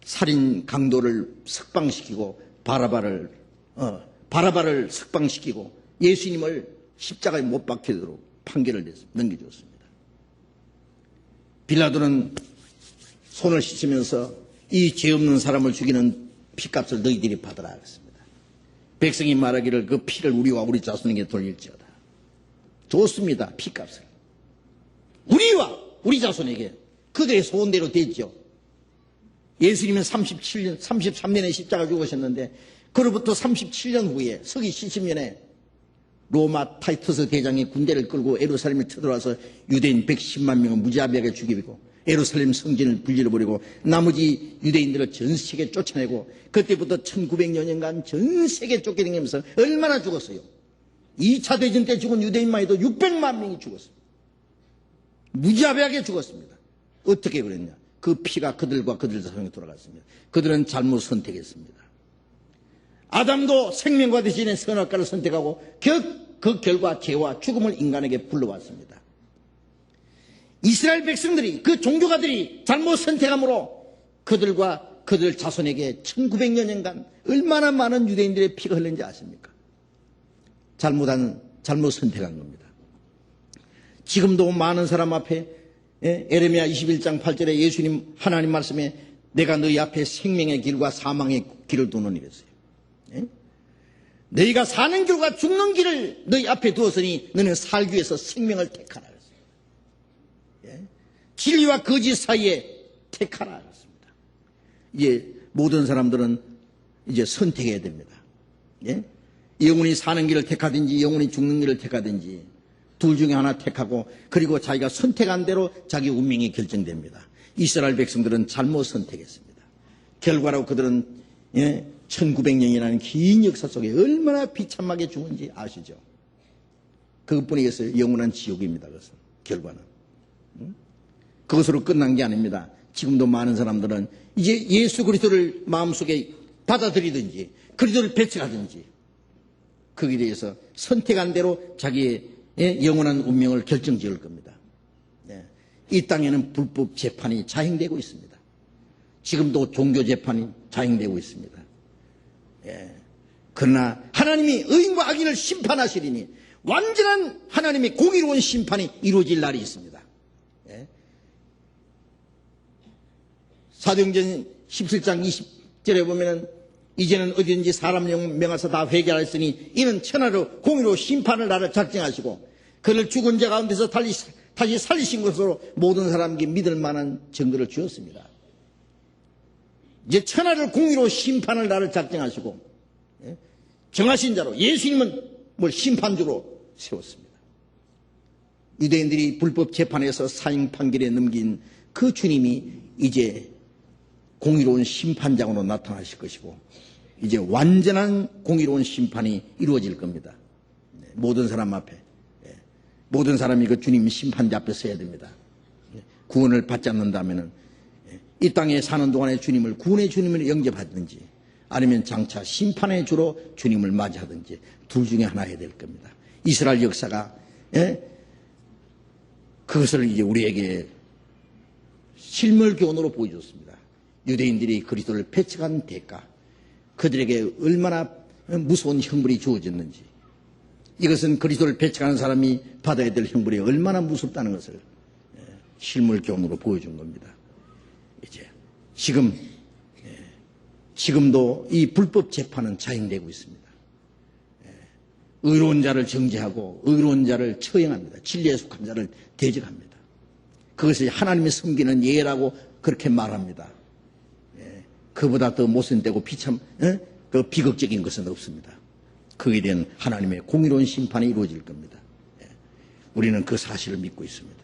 Speaker 1: 살인 강도를 석방시키고 바라바를 석방시키고 예수님을 십자가에 못 박히도록 판결을 넘겨주었습니다. 빌라도는 손을 씻으면서 이 죄 없는 사람을 죽이는 피값을 너희들이 받으라 했습니다. 백성이 말하기를 그 피를 우리와 우리 자손에게 돌릴지어다. 좋습니다. 피값을. 우리와 우리 자손에게 그들의 소원대로 됐죠. 예수님은 33년에 십자가 죽으셨는데 그로부터 37년 후에 서기 70년에 로마 타이터스 대장이 군대를 끌고 예루살렘에 쳐들어와서 유대인 110만 명을 무자비하게 죽이고 예루살렘 성전을 불질러버리고 나머지 유대인들을 전 세계에 쫓아내고 그때부터 1900여 년간 전 세계에 쫓겨다니면서 얼마나 죽었어요. 2차 대전 때 죽은 유대인만 해도 600만 명이 죽었습니다. 무자비하게 죽었습니다. 어떻게 그랬냐? 그 피가 그들과 그들 자손에 돌아갔습니다. 그들은 잘못 선택했습니다. 아담도 생명과 대신에 선악과를 선택하고 그 결과 죄와 죽음을 인간에게 불러왔습니다. 이스라엘 백성들이 그 종교가들이 잘못 선택함으로 그들과 그들 자손에게 1900여 년간 얼마나 많은 유대인들의 피가 흘렀는지 아십니까? 잘못 선택한 겁니다. 지금도 많은 사람 앞에 에레미야 21장 8절에 예수님 하나님 말씀에 내가 너희 앞에 생명의 길과 사망의 길을 두는 이랬어요. 너희가 사는 길과 죽는 길을 너희 앞에 두었으니 너는 살기 위해서 생명을 택하라 그랬어요. 진리와 거짓 사이에 택하라 그랬습니다. 이제 모든 사람들은 이제 선택해야 됩니다. 영원히 사는 길을 택하든지 영원히 죽는 길을 택하든지 둘 중에 하나 택하고 그리고 자기가 선택한 대로 자기 운명이 결정됩니다. 이스라엘 백성들은 잘못 선택했습니다. 결과로 그들은 1900년이라는 긴 역사 속에 얼마나 비참하게 죽은지 아시죠? 그것뿐이겠어요. 영원한 지옥입니다. 그것은 결과는. 그것으로 끝난 게 아닙니다. 지금도 많은 사람들은 이제 예수 그리스도를 마음속에 받아들이든지 그리스도를 배척하든지 거기에 대해서 선택한 대로 자기의 영원한 운명을 결정지을 겁니다. 이 땅에는 불법 재판이 자행되고 있습니다. 지금도 종교 재판이 자행되고 있습니다. 그러나 하나님이 의인과 악인을 심판하시리니 완전한 하나님의 공의로운 심판이 이루어질 날이 있습니다. 사도행전 17장 20절에 보면은 이제는 어디든지 사람 명하사 다 회개하였으니 이는 천하로 공의로 심판을 나를 작정하시고 그를 죽은 자 가운데서 다시 살리신 것으로 모든 사람에게 믿을 만한 증거를 주었습니다. 이제 천하를 공의로 심판을 나를 작정하시고 정하신 자로 예수님은 심판주로 세웠습니다. 유대인들이 불법 재판에서 사형 판결에 넘긴 그 주님이 이제 공의로운 심판장으로 나타나실 것이고 이제 완전한 공의로운 심판이 이루어질 겁니다. 모든 사람 앞에. 모든 사람이 그 주님 심판자 앞에 서야 됩니다. 구원을 받지 않는다면 이 땅에 사는 동안에 주님을 구원의 주님을 영접하든지 아니면 장차 심판의 주로 주님을 맞이하든지 둘 중에 하나 해야 될 겁니다. 이스라엘 역사가 그것을 이제 우리에게 실물교훈으로 보여줬습니다. 유대인들이 그리스도를 배척한 대가, 그들에게 얼마나 무서운 형벌이 주어졌는지, 이것은 그리스도를 배척하는 사람이 받아야 될 형벌이 얼마나 무섭다는 것을 실물교훈으로 보여준 겁니다. 이제 지금도 이 불법 재판은 자행되고 있습니다. 의로운 자를 정죄하고 의로운 자를 처형합니다. 진리에 속한 자를 대적합니다. 그것이 하나님이 섬기는 예라고 그렇게 말합니다. 그보다 더 모순되고 그 비극적인 것은 없습니다. 그에 대한 하나님의 공의로운 심판이 이루어질 겁니다. 우리는 그 사실을 믿고 있습니다.